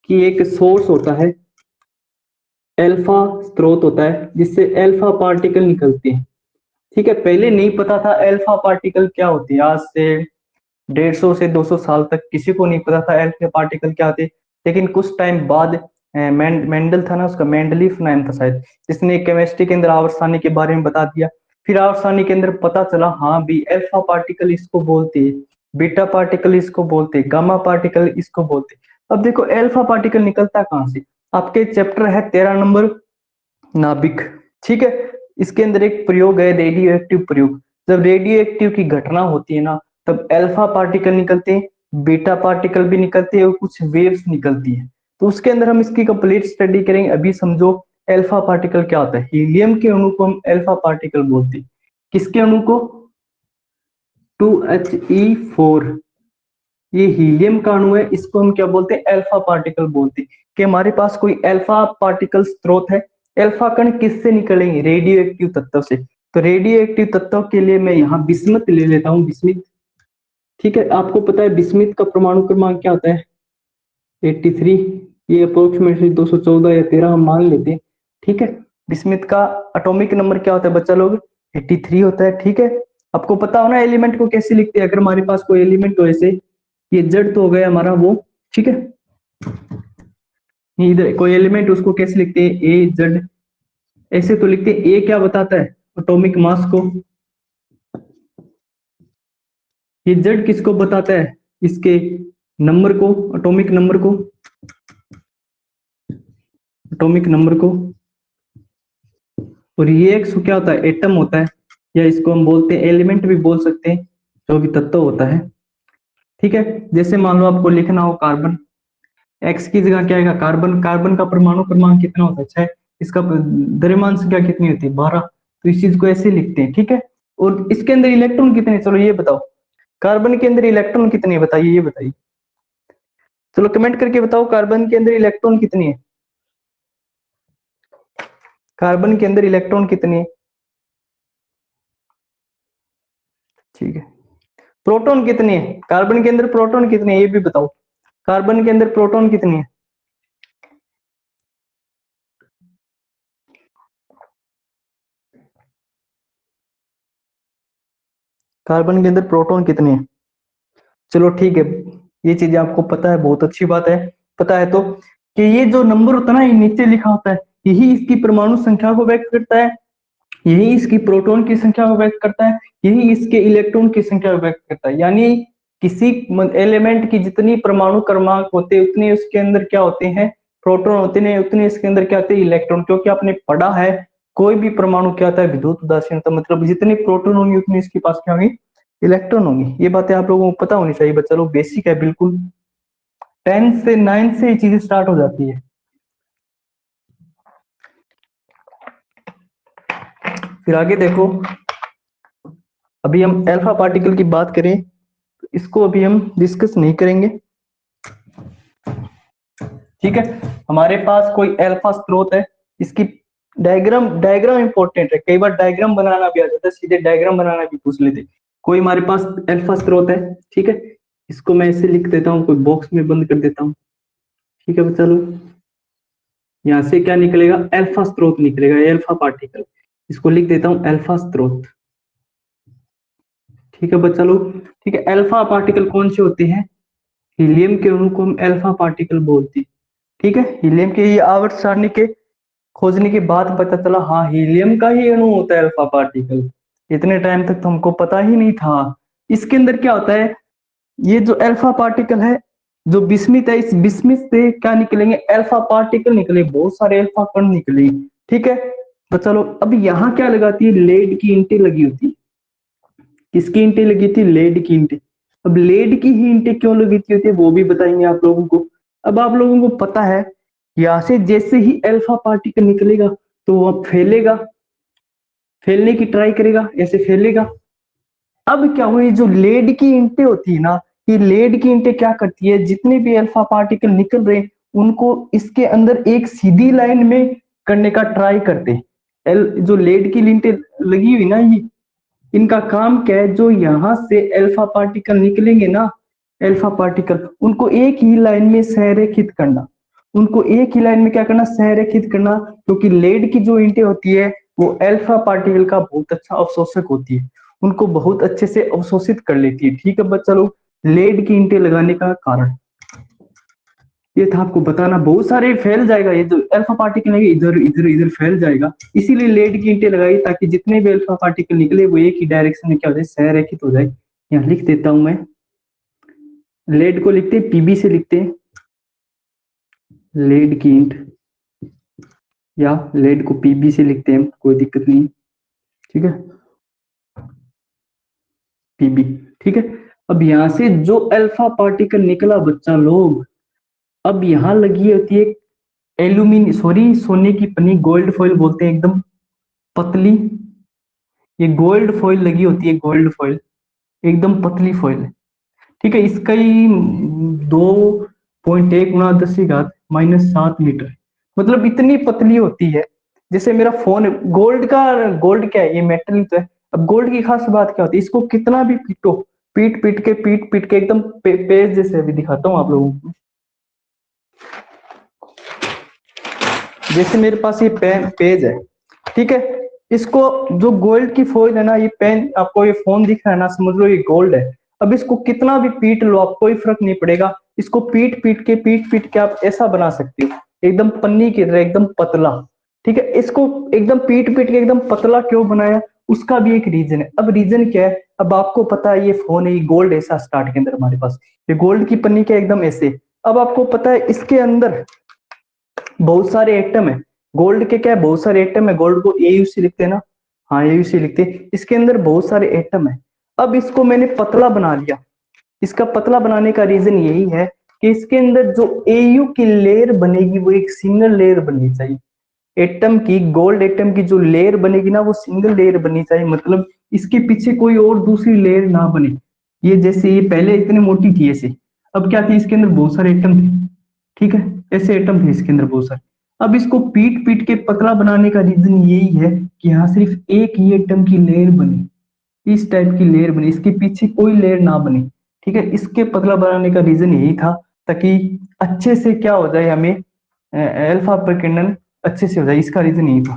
कि एक सोर्स होता है, अल्फा स्रोत होता है जिससे अल्फा पार्टिकल निकलते हैं। ठीक है, पहले नहीं पता था अल्फा पार्टिकल क्या होती है, आज से 150 से 200 साल तक किसी को नहीं पता था अल्फा पार्टिकल क्या होते। लेकिन कुछ टाइम बाद मेंडल था ना, उसका मेंडलीफ नाम था शायद, जिसने केमिस्ट्री के अंदर आवर्तसानी के बारे में बता दिया। फिर आवर्तसानी के अंदर पता चला हाँ भी अल्फा पार्टिकल इसको बोलते हैं, बीटा पार्टिकल इसको बोलते हैं, गामा पार्टिकल इसको बोलते हैं। अब देखो अल्फा पार्टिकल निकलता कहाँ से, आपके चैप्टर है 13 नंबर, नाभिक। ठीक है, इसके अंदर एक प्रयोग है रेडियो एक्टिव प्रयोग। जब रेडियो एक्टिव की घटना होती है ना, तब अल्फा पार्टिकल निकलते हैं, बीटा पार्टिकल भी निकलते हैं और कुछ वेव्स निकलती है। तो उसके अंदर हम इसकी कंप्लीट स्टडी करेंगे। अभी समझो अल्फा पार्टिकल क्या होता है। हीलियम के अणु को हम अल्फा पार्टिकल बोलते हैं। किसके अणु को, 2He4, ये हीलियम का अणु है, इसको हम क्या बोलते हैं, अल्फा पार्टिकल बोलते हैं। कि हमारे पास कोई अल्फा पार्टिकल स्रोत है। अल्फा कण किससे निकलेंगे, रेडियो एक्टिव तत्व से। तो रेडियो एक्टिव तत्व के लिए मैं यहाँ बिस्मथ ले लेता हूँ, बिस्मिथ। ठीक है, आपको पता है बिस्मिथ का परमाणु क्रमांक क्या होता है, 83। ये अप्रोक्सीमेटली 214 या 13 हम मान लेते हैं। ठीक है, बिस्मिथ का एटॉमिक नंबर क्या होता है बच्चा लोग, 83 होता है। ठीक है, आपको पता हो ना एलिमेंट को कैसे लिखते हैं, अगर हमारे पास कोई एलिमेंट हो, ऐसे ये जड़ तो हो गया हमारा वो। ठीक है, इधर कोई एलिमेंट उसको कैसे लिखते हैं, ए जेड, ऐसे तो लिखते हैं। ए क्या बताता है, एटॉमिक मास को। ये जेड किसको बताता है, इसके नंबर को, एटॉमिक नंबर को, एटॉमिक नंबर को। और ये एक्स क्या होता है, एटम होता है, या इसको हम बोलते हैं एलिमेंट भी बोल सकते हैं, जो भी तत्व होता है। ठीक है, जैसे मान लो आपको लिखना हो कार्बन, एक्स की जगह क्या आएगा, कार्बन। कार्बन का परमाणु क्रमांक कितना होता है, 6। इसका द्रव्यमान संख्या कितनी होती है, 12। तो इस चीज को ऐसे लिखते हैं। ठीक है, और इसके अंदर इलेक्ट्रॉन कितने, चलो ये बताओ, कार्बन के अंदर इलेक्ट्रॉन कितने बताइए, ये बताइए, चलो कमेंट करके बताओ, कार्बन के अंदर इलेक्ट्रॉन कितनी है, कार्बन के अंदर इलेक्ट्रॉन कितनी है। ठीक है, प्रोटॉन कितने हैं, कार्बन के अंदर प्रोटॉन कितने हैं, ये भी बताओ, कार्बन के अंदर प्रोटॉन कितने हैं। कार्बन के अंदर प्रोटॉन कितने हैं। चलो ठीक है, ये चीजें आपको पता है, बहुत अच्छी बात है। पता है तो कि ये जो नंबर होता है ना, ये नीचे लिखा होता है, यही इसकी परमाणु संख्या को व्यक्त करता है, यही इसकी प्रोटॉन की संख्या को व्यक्त करता है, यही इसके इलेक्ट्रॉन की संख्या को व्यक्त करता है। यानी किसी एलिमेंट की जितनी परमाणु क्रमांक होते हैं उतने उसके अंदर क्या होते हैं, प्रोटॉन होते हैं, उतने इसके अंदर क्या होते हैं, इलेक्ट्रॉन। क्योंकि आपने पढ़ा है कोई भी परमाणु क्या होता है, विद्युत उदासीनता, मतलब जितने प्रोटॉन होंगे उतनी इसके पास क्या होंगी, इलेक्ट्रॉन होंगी। ये बातें आप लोगों को पता होनी चाहिए बच्चा लोग, बेसिक है बिल्कुल, 10 से 9 से ये चीजें स्टार्ट हो जाती है। फिर आगे देखो, अभी हम अल्फा पार्टिकल की बात करें, इसको अभी हम डिस्कस नहीं करेंगे, ठीक है। हमारे पास कोई अल्फा स्रोत है, इसकी डायग्राम इंपॉर्टेंट है, कई बार डायग्राम बनाना भी आ जाता है, सीधे डायग्राम बनाना भी पूछ लेते। कोई हमारे पास अल्फा स्रोत है, ठीक है, इसको मैं ऐसे लिख देता हूँ, कोई बॉक्स में बंद कर देता हूँ, ठीक है। चलो यहाँ से क्या निकलेगा, अल्फा स्रोत निकलेगा, अल्फा पार्टिकल, इसको लिख देता हूँ अल्फा स्रोत, ठीक है बच्चा लोग। ठीक है, अल्फा पार्टिकल कौन से होते हैं, हीलियम के अणु को हम अल्फा पार्टिकल बोलते हैं, ठीक है। हीलियम के ये आवर्त सारणी के खोजने के बाद पता चला, हाँ हीलियम का ही अणु होता है अल्फा पार्टिकल, इतने टाइम तक तो हमको पता ही नहीं था। इसके अंदर क्या होता है, ये जो अल्फा पार्टिकल है, जो विस्मित है, इस विस्मित से क्या निकलेंगे, अल्फा पार्टिकल निकले, बहुत सारे अल्फा कण निकले, ठीक है। तो चलो अब यहाँ क्या लगाती है, लेड की ईंटें लगी होती है, किसकी ईंटें लगी थी, लेड की ईंटें। अब लेड की ही ईंटें क्यों लगी थी होती है वो भी बताएंगे आप लोगों को। अब आप लोगों को पता है, यहाँ से जैसे ही अल्फा पार्टिकल निकलेगा तो वह फैलेगा, फैलने की ट्राई करेगा, ऐसे फैलेगा। अब क्या हुआ, जो लेड की ईंटें होती है ना, ये लेड की ईंटें क्या करती है, जितने भी अल्फा पार्टिकल निकल रहे उनको इसके अंदर एक सीधी लाइन में करने का ट्राई करते हैं। जो लेड की ईंटें लगी हुई ना, ये इनका काम क्या है, जो यहाँ से अल्फा पार्टिकल निकलेंगे ना, अल्फा पार्टिकल, उनको एक ही लाइन में संरेखित करना, उनको एक ही लाइन में क्या करना, संरेखित करना। क्योंकि लेड की जो ईंटें होती है वो अल्फा पार्टिकल का बहुत अच्छा अवशोषक होती है, उनको बहुत अच्छे से अवशोषित कर लेती है, ठीक है बच्चा लोग। लेड की ईंटें लगाने का कारण ये था आपको बताना, बहुत सारे फैल जाएगा, ये जो अल्फा पार्टिकल है इधर इधर इधर फैल जाएगा, इसीलिए लेड की ईंटें लगाई ताकि जितने भी अल्फा पार्टिकल निकले वो एक ही डायरेक्शन में क्या हो जाए, संरेखित हो जाए। यहाँ लिख देता हूं मैं, लेड को लिखते हैं पीबी से लिखते हैं, लेड की ईंट, या लेड को पीबी से लिखते हैं, कोई दिक्कत नहीं, ठीक है, पीबी, ठीक है। अब यहाँ से जो अल्फा पार्टिकल निकला बच्चा लोग, अब यहाँ लगी होती है एल्यूमिनियम, सॉरी सोने की पन्नी, गोल्ड फॉइल बोलते हैं, एकदम पतली, ये गोल्ड फॉइल लगी होती है, गोल्ड फॉइल, एकदम पतली फॉइल है, ठीक है। इसका ही 2.1 × 10⁻⁻⁷मीटर, मतलब इतनी पतली होती है, जैसे मेरा फोन, गोल्ड का, गोल्ड क्या है, ये मेटल ही तो है। अब गोल्ड की खास बात क्या होती है, इसको कितना भी पीटो, पीट पीट के एकदम पेज जैसे, अभी दिखाता हूँ आप लोगों को, जैसे मेरे पास ये पेज है, ठीक है, इसको जो गोल्ड की फॉइल है ना, ये पेन, आपको ये फोन दिख रहा है ना, समझ लो ये गोल्ड है। अब इसको कितना भी पीट लो आप, कोई फर्क नहीं पड़ेगा, इसको पीट पीट के आप ऐसा बना सकते हो, एकदम पन्नी की तरह, एकदम पतला, ठीक है। इसको एकदम पीट के एकदम पतला क्यों बनाया, उसका भी एक रीजन है। अब रीजन क्या है, अब आपको पता है ये फोन है, ये गोल्ड ऐसा स्टार्ट के अंदर हमारे पास, ये गोल्ड की पन्नी क्या एकदम ऐसे। अब आपको पता है इसके अंदर बहुत सारे एटम है, गोल्ड के क्या है, बहुत सारे एटम है, गोल्ड को AuC लिखते हैं ना, हाँ AuC लिखते हैं, इसके अंदर बहुत सारे एटम है। अब इसको मैंने पतला बना लिया, इसका पतला बनाने का रीजन यही है कि इसके अंदर जो Au की लेयर बनेगी वो एक सिंगल लेयर बननी चाहिए, एटम की, गोल्ड एटम की जो लेयर बनेगी ना वो सिंगल लेयर बननी चाहिए, मतलब इसके पीछे कोई और दूसरी लेयर ना बने। ये जैसे ये पहले इतनी मोटी थी ऐसे, अब क्या थी, इसके अंदर बहुत सारे एटम थे, ठीक है, ऐसे एटम थे इसके अंदर बहुत सारे। अब इसको पीट के पतला बनाने का रीजन यही है कि यहाँ सिर्फ एक ही एटम की लेयर बने, इस टाइप की लेयर बने, इसके पीछे कोई लेयर ना बने, ठीक है। इसके पतला बनाने का रीजन यही था, ताकि अच्छे से क्या हो जाए, हमें अल्फा प्रकीर्णन अच्छे से हो जाए, इसका रीजन यही था,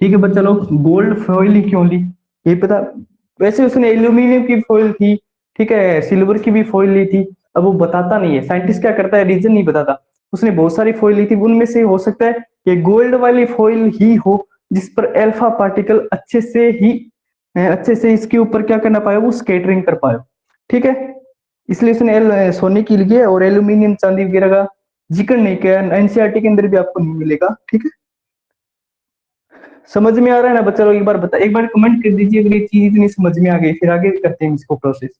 ठीक है बच्चा लोग। गोल्ड फॉइल ही क्यों ली, ये पता, वैसे उसने एल्यूमिनियम की फॉइल थी, ठीक है, सिल्वर की भी फॉइल ली थी, अब वो बताता नहीं है, साइंटिस्ट क्या करता है, रीजन नहीं बताता, उसने बहुत सारी फॉइल ली थी, उनमें से हो सकता है ये गोल्ड वाली फॉइल ही हो जिस पर अल्फा पार्टिकल अच्छे से इसके ऊपर क्या करना पाए, वो स्कैटरिंग कर पाए। ठीक है, इसलिए इसने सोने की लिए और एल्यूमिनियम चांदी वगैरह का जिक्र नहीं किया, एनसीईआरटी के अंदर भी आपको नहीं मिलेगा। ठीक है, समझ में आ रहा है ना बच्चा लोग? एक बार कमेंट कर दीजिए अगर ये चीज इतनी समझ में आ गई, फिर आगे करते हैं इसको प्रोसेस।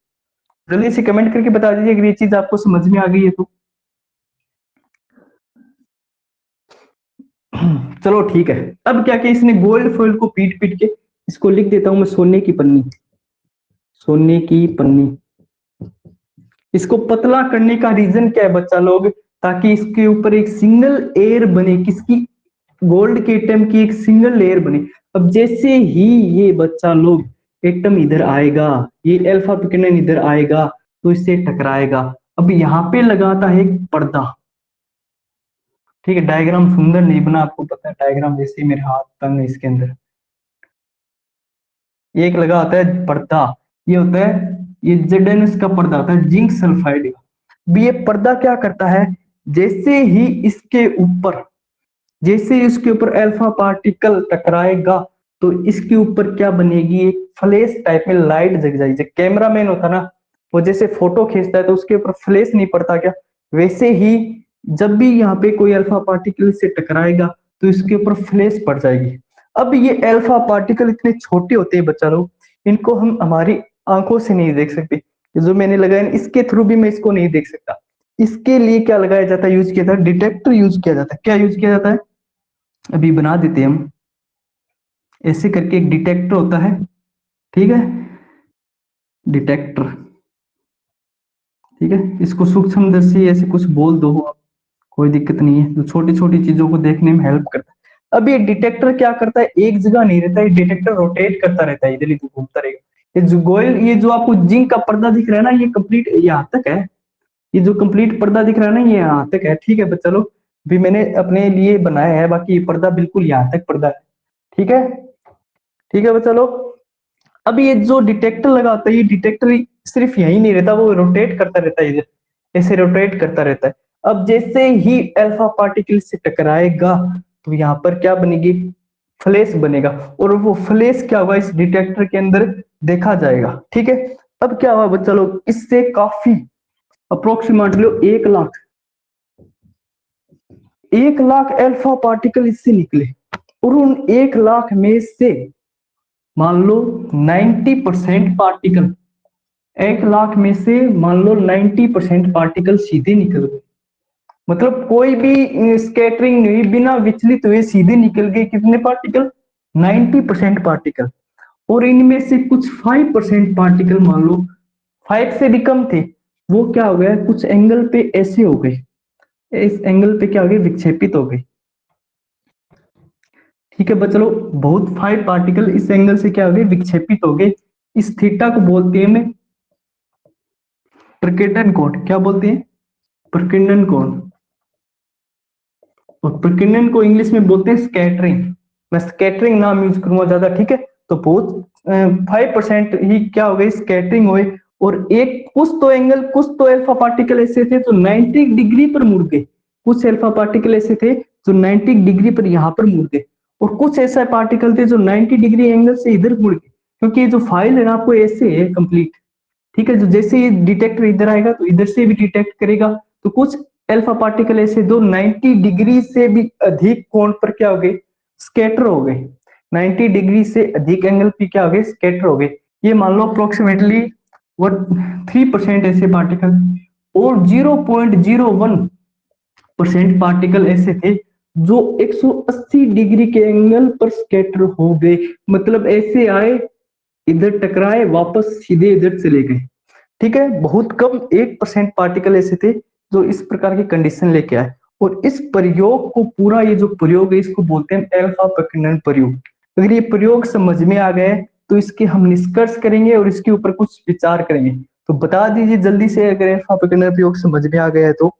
जल्दी से कमेंट करके बता दीजिए अगर ये चीज आपको समझ में आ गई है तो। चलो ठीक है, अब क्या किया इसने, गोल्ड फॉइल को पीट पीट के इसको लिख देता हूं मैं सोने की पन्नी, सोने की पन्नी। इसको पतला करने का रीजन क्या है बच्चा लोग, ताकि इसके ऊपर एक सिंगल एयर बने, किसकी, गोल्ड के एटम की एक सिंगल लेयर बने। अब जैसे ही ये बच्चा लोग एटम इधर आएगा, ये अल्फा विकिरण इधर आएगा तो इससे टकराएगा। अब यहाँ पे लगाता है एक पर्दा। ठीक है, डायग्राम सुंदर नहीं बना, आपको पता है डायग्राम जैसे मेरे हाथ तंग है इसके अंदर। एक लगा होता है पर्दा, ये होता है, ये जेडेनस का पर्दा होता है, जिंक सल्फाइड का। भी ये पर्दा क्या करता है, जैसे ही इसके ऊपर अल्फा पार्टिकल टकराएगा तो इसके ऊपर क्या बनेगी, एक फ्लैश टाइप में लाइट जग जाएगी। जब कैमरामैन होता ना, वो जैसे फोटो खींचता है तो उसके ऊपर फ्लैश नहीं पड़ता क्या, वैसे ही जब भी यहाँ पे कोई अल्फा पार्टिकल से टकराएगा तो इसके ऊपर फ्लैश पड़ जाएगी। अब ये अल्फा पार्टिकल इतने छोटे होते हैं बच्चा लोग, इनको हम हमारी आंखों से नहीं देख सकते। जो मैंने लगाया इसके थ्रू भी मैं इसको नहीं देख सकता। इसके लिए क्या लगाया जाता है, यूज किया जाता है डिटेक्टर, यूज किया जाता है। क्या यूज किया जाता है, अभी बना देते हैं हम। ऐसे करके एक डिटेक्टर होता है, ठीक है, डिटेक्टर। ठीक है, इसको सूक्ष्मदर्शी ऐसे कुछ बोल दो आप, कोई दिक्कत नहीं है, जो छोटी छोटी चीजों को देखने में हेल्प करता है। अब ये डिटेक्टर क्या करता है, एक जगह नहीं रहता है, डिटेक्टर रोटेट करता रहता है, इधर इधर घूमता रहेगा। ये जो आपको जिंक का पर्दा दिख रहा है ना, ये कंप्लीट यहाँ तक है, ये जो कंप्लीट पर्दा दिख रहा है ना, ये यहाँ तक है। ठीक है बच्चा लोग, भी मैंने अपने लिए बनाया है, बाकी ये पर्दा बिल्कुल यहाँ तक पर्दा है। ठीक है, ठीक है बच्चा लोग। अब ये जो डिटेक्टर लगा होता है, ये डिटेक्टर सिर्फ यही नहीं रहता, वो रोटेट करता रहता है, इधर ऐसे रोटेट करता रहता है। अब जैसे ही अल्फा पार्टिकल से टकराएगा तो यहाँ पर क्या बनेगी, फ्लैश बनेगा, और वो फ्लैश क्या होगा इस डिटेक्टर के अंदर देखा जाएगा। ठीक है, अब क्या हुआ बच्चा लोग, इससे काफी अप्रोक्सीमेटली 1 लाख अल्फा पार्टिकल इससे निकले, और उन 1 लाख में से मान लो 90% पार्टिकल, 1 लाख में से मान लो 90% पार्टिकल सीधे निकल गए। मतलब कोई भी स्कैटरिंग नहीं हुई, बिना विचलित हुए सीधे निकल गए कितने पार्टिकल, 90% पार्टिकल। और इनमें से कुछ 5% पार्टिकल, मान लो 5 से भी कम थे, वो क्या हो गया, कुछ एंगल पे ऐसे हो गए, इस एंगल पे क्या हो गए, विक्षेपित हो गए। ठीक है बच्चों, बहुत 5 पार्टिकल इस एंगल से क्या हो गए, विक्षेपित हो गए। इस थीटा को बोलते हैं हमें प्रकीर्णन कोण। क्या बोलते हैं, प्रकीर्णन कोण। और प्रकीर्णन को इंग्लिश में बोलते हैं स्कैटरिंग। मैं स्कैटरिंग नाम यूज करूंगा ज्यादा। ठीक है, तो बहुत 5% ही क्या हो गई, स्कैटरिंग हुए। और एक कुछ तो अल्फा पार्टिकल ऐसे थे जो 90 डिग्री पर मुड़ गए, कुछ अल्फा पार्टिकल ऐसे थे जो 90 डिग्री पर यहाँ पर मुड़ गए, और कुछ ऐसा पार्टिकल थे जो 90 डिग्री एंगल से इधर मुड़ गए। क्योंकि ये जो फाइल है ना आपको ऐसे है कंप्लीट। ठीक है, जो जैसे ये डिटेक्टर इधर आएगा तो इधर से भी डिटेक्ट करेगा। तो कुछ अल्फा पार्टिकल ऐसे दो 90 डिग्री से भी अधिक कोण पर क्या हो गए, स्कैटर हो गए। 90 डिग्री से अधिक एंगल पे क्या हो गए, स्कैटर हो गए। ये मान लो अप्रोक्सीमेटली 3% ऐसे पार्टिकल, और 0.01% पार्टिकल ऐसे थे जो 180 डिग्री के एंगल पर स्कैटर हो गए। मतलब ऐसे आए, इधर टकराए, वापस सीधे इधर चले गए। ठीक है, बहुत कम 1% पार्टिकल ऐसे थे जो इस प्रकार की कंडीशन लेके आए। और इस प्रयोग को पूरा, ये जो प्रयोग है इसको बोलते हैं अल्फा प्रकीर्णन प्रयोग। अगर ये प्रयोग समझ में आ गए तो इसके हम निष्कर्ष करेंगे और इसके ऊपर कुछ विचार करेंगे। तो बता दीजिए जल्दी से अगर अल्फा प्रकीर्णन प्रयोग समझ में आ गया है तो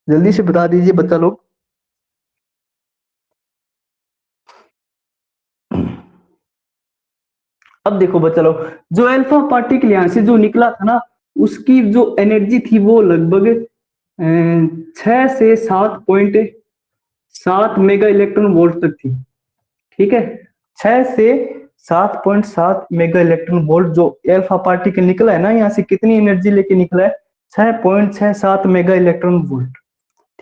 जल्दी से बता दीजिए बच्चा लोग। अब देखो बच्चा लोग, जो अल्फा पार्टिकल यहां से जो निकला था ना, उसकी जो एनर्जी थी वो लगभग 6 से 7.7 मेगा इलेक्ट्रॉन वोल्ट तक थी। ठीक है, 6 से 7.7 मेगा इलेक्ट्रॉन वोल्ट जो एल्फा पार्टिकल निकला है ना, यहाँ से कितनी एनर्जी लेके निकला है? 6.67 मेगा इलेक्ट्रॉन वोल्ट।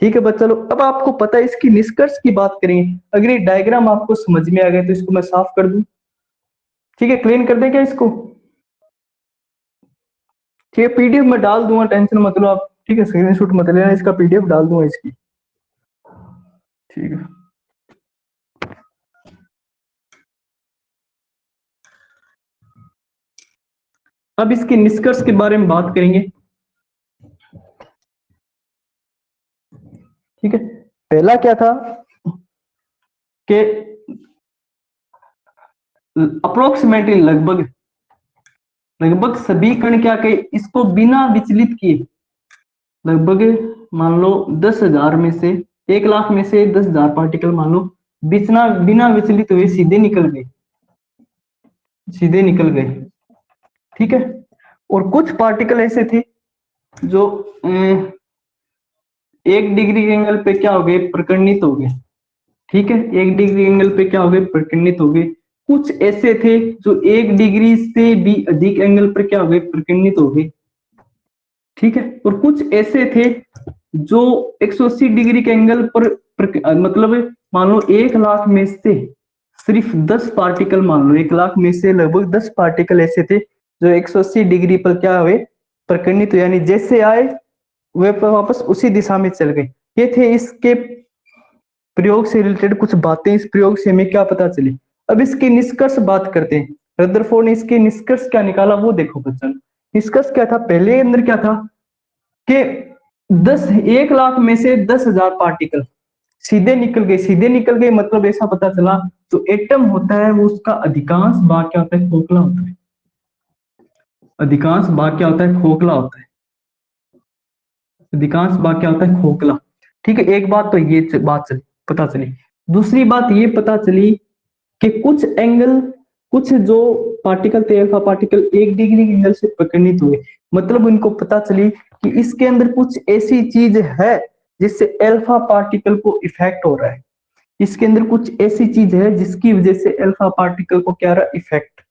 ठीक है बच्चा लोग, अब आपको पता है इसकी निष्कर्ष की बात करेंगे। अगर ये डायग्राम आपको समझ में आ गया तो इसको मैं साफ कर दूं। ठीक है, क्लीन कर दें क्या इसको? ठीक है, पीडीएफ में डाल दूंगा, टेंशन मत लो आप। ठीक है, स्क्रीनशॉट मत लेना, इसका पीडीएफ डाल दूंगा इसकी। ठीक है, अब इसके निष्कर्ष के बारे में बात करेंगे। ठीक है, पहला क्या था कि अप्रोक्सीमेटली लगभग लगभग सभी कण क्या कहे, इसको बिना विचलित किए लगभग मान लो 10,000 में से 1 लाख में से 10,000 पार्टिकल मान लो बिना बिना विचलित हुए सीधे निकल गए, सीधे निकल गए। ठीक है, और कुछ पार्टिकल ऐसे थे जो 1 डिग्री एंगल पे क्या हो गए, प्रकर्णित हो गए। ठीक है, 1 डिग्री एंगल पे क्या हो गए, प्रकर्णित हो गए। कुछ ऐसे थे जो 1 डिग्री से भी अधिक एंगल पर क्या हो गए, प्रकर्णित हो गए। ठीक है, और कुछ ऐसे थे जो 180 डिग्री के एंगल पर मतलब मान लो 1 लाख में से सिर्फ 10 पार्टिकल, मान लो 1 लाख में से लगभग 10 पार्टिकल ऐसे थे जो 180 डिग्री पर क्या हुए, प्रकर्णित, यानी जैसे आए वे वापस उसी दिशा में चल गए। ये थे इसके प्रयोग से रिलेटेड कुछ बातें, इस प्रयोग से हमें क्या पता चली। अब इसके निष्कर्ष बात करते हैं। रदरफोर्ड ने इसके निष्कर्ष क्या निकाला वो देखो बच्चों। निष्कर्ष क्या था, पहले अंदर क्या था कि 1 लाख में से 10,000 पार्टिकल सीधे निकल गए। सीधे निकल गए मतलब ऐसा पता चला जो एटम होता है वो उसका अधिकांश भाग क्या होता है, खोखला होता है। अधिकांश भाग क्या होता है, खोखला होता है। अधिकांश भाग क्या होता है, खोखला। ठीक है, एक बात तो ये बात चली, पता चली। दूसरी बात ये पता चली कि कुछ एंगल, कुछ जो पार्टिकल थे अल्फा पार्टिकल 1 डिग्री एंगल से प्रकर्णित हुए। मतलब उनको पता चली कि इसके अंदर कुछ ऐसी चीज है जिससे अल्फा पार्टिकल को इफेक्ट हो रहा है। इसके अंदर कुछ ऐसी चीज है जिसकी वजह से अल्फा पार्टिकल को क्या रहा, इफेक्ट।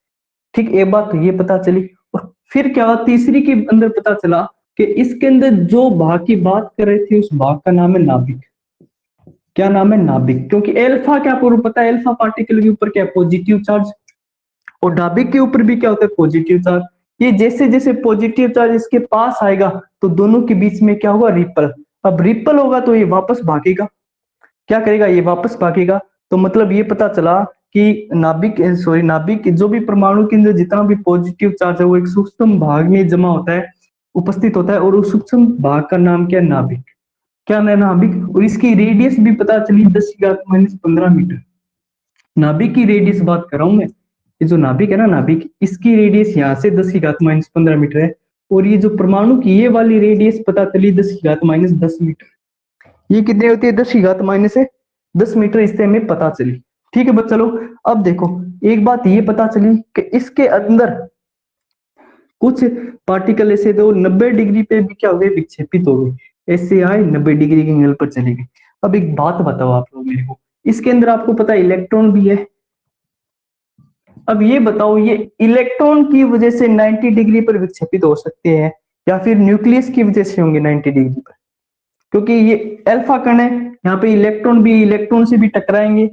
ठीक, एक बात तो ये पता चली। और फिर क्या हुआ, तीसरी के अंदर पता चला कि इसके अंदर जो भाग की बात कर रहे थे उस भाग का नाम है नाभिक। क्या नाम है, नाभिक। क्योंकि अल्फा क्या पूर्व पता है, अल्फा पार्टिकल के ऊपर क्या पॉजिटिव चार्ज, और नाभिक के ऊपर भी क्या होता है, पॉजिटिव चार्ज। ये जैसे जैसे पॉजिटिव चार्ज इसके पास आएगा तो दोनों के बीच में क्या होगा, रिपल। अब रिपल होगा तो ये वापस भागेगा, क्या करेगा, ये वापस भागेगा। तो मतलब ये पता चला कि नाभिक जो भी परमाणु के अंदर जितना भी पॉजिटिव चार्ज है वो एक सूक्ष्म भाग में जमा होता है, उपस्थित होता है, और उस सूक्ष्म भाग का नाम क्या है, नाभिक। क्या है, नाभिक। और इसकी रेडियस भी पता चली 10⁻⁻15 मीटर। नाभिक की रेडियस बात कर रहा हूं मैं। ये जो नाभिक है ना, नाभिक, इसकी रेडियस यहाँ से 10⁻⁻15 है। और ये जो परमाणु की ये वाली रेडियस पता चली 10⁻⁻10 मीटर। ये कितनी होती है, 10⁻⁻10 मीटर, इससे हमें पता चली। ठीक है बच्चा लोग, अब देखो एक बात ये पता चली कि इसके अंदर कुछ पार्टिकल ऐसे थे वो 90 डिग्री पे भी क्या हो गए, विक्षेपित हो गए। ऐसे आए 90 डिग्री के एंगल पर चले गए। अब एक बात बताओ आप लोग मेरे को, इसके अंदर आपको पता है इलेक्ट्रॉन भी है। अब ये बताओ, ये इलेक्ट्रॉन की वजह से 90 डिग्री पर विक्षेपित हो सकते हैं या फिर न्यूक्लियस की वजह से होंगे 90 डिग्री पर? क्योंकि ये अल्फा कण है, यहाँ पे इलेक्ट्रॉन भी इलेक्ट्रॉन से भी टकराएंगे।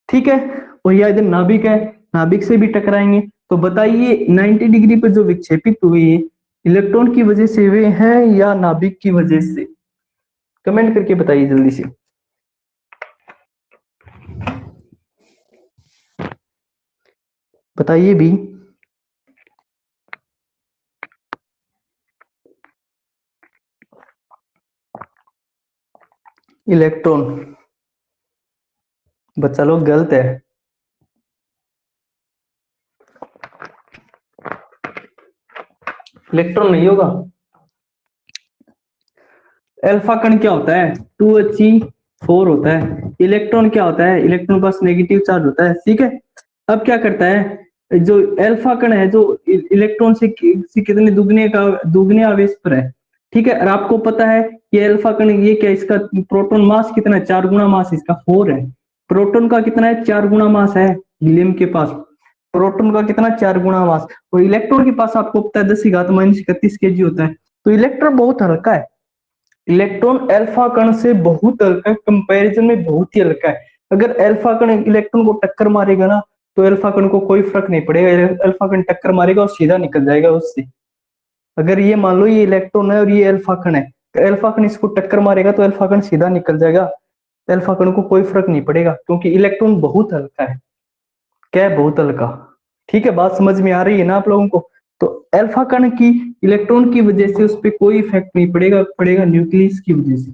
ठीक है, और यह इधर नाभिक है, नाभिक से भी टकराएंगे। तो बताइए 90 डिग्री पर जो विक्षेपित हुए इलेक्ट्रॉन की वजह से हुए हैं या नाभिक की वजह से? कमेंट करके बताइए जल्दी से, बताइए भी। इलेक्ट्रॉन, बच्चा लोग गलत है। इलेक्ट्रॉन नहीं होगा। अल्फा कण क्या होता है, 2He4 होता है। इलेक्ट्रॉन क्या होता है, इलेक्ट्रॉन पास नेगेटिव चार्ज होता है। ठीक है, अब क्या करता है जो अल्फा कण है, जो इलेक्ट्रॉन से कितने दुगने आवेश पर है, ठीक है। और आपको पता है ये अल्फा कण, ये क्या, इसका प्रोटॉन मास कितना है, 4 गुना मास इसका 4 है। प्रोटॉन का कितना है, 4 गुना मास है हीलियम के पास। प्रोटॉन का कितना, 4 गुना मास। और इलेक्ट्रॉन के पास आपको पता है 10 की घात माइनस 31 केजी होता है। तो इलेक्ट्रॉन बहुत हल्का है। इलेक्ट्रॉन अल्फा कण से बहुत हल्का है, कंपैरिजन में बहुत ही हल्का है। अगर अल्फा कण इलेक्ट्रॉन को टक्कर मारेगा ना, तो अल्फा कण को कोई फर्क नहीं पड़ेगा, अल्फा कण टक्कर मारेगा और सीधा निकल जाएगा उससे। अगर ये मान लो ये इलेक्ट्रॉन है और ये अल्फा कण है, तो अल्फा कण इसको टक्कर मारेगा तो अल्फा कण सीधा निकल जाएगा, अल्फा कण को कोई फर्क नहीं पड़ेगा, क्योंकि इलेक्ट्रॉन बहुत हल्का है। क्या है, बहुत हल्का। ठीक है, बात समझ में आ रही है ना आप लोगों को। तो अल्फा कण की इलेक्ट्रॉन की वजह से उस पर कोई इफेक्ट नहीं पड़ेगा, पड़ेगा न्यूक्लियस की वजह से।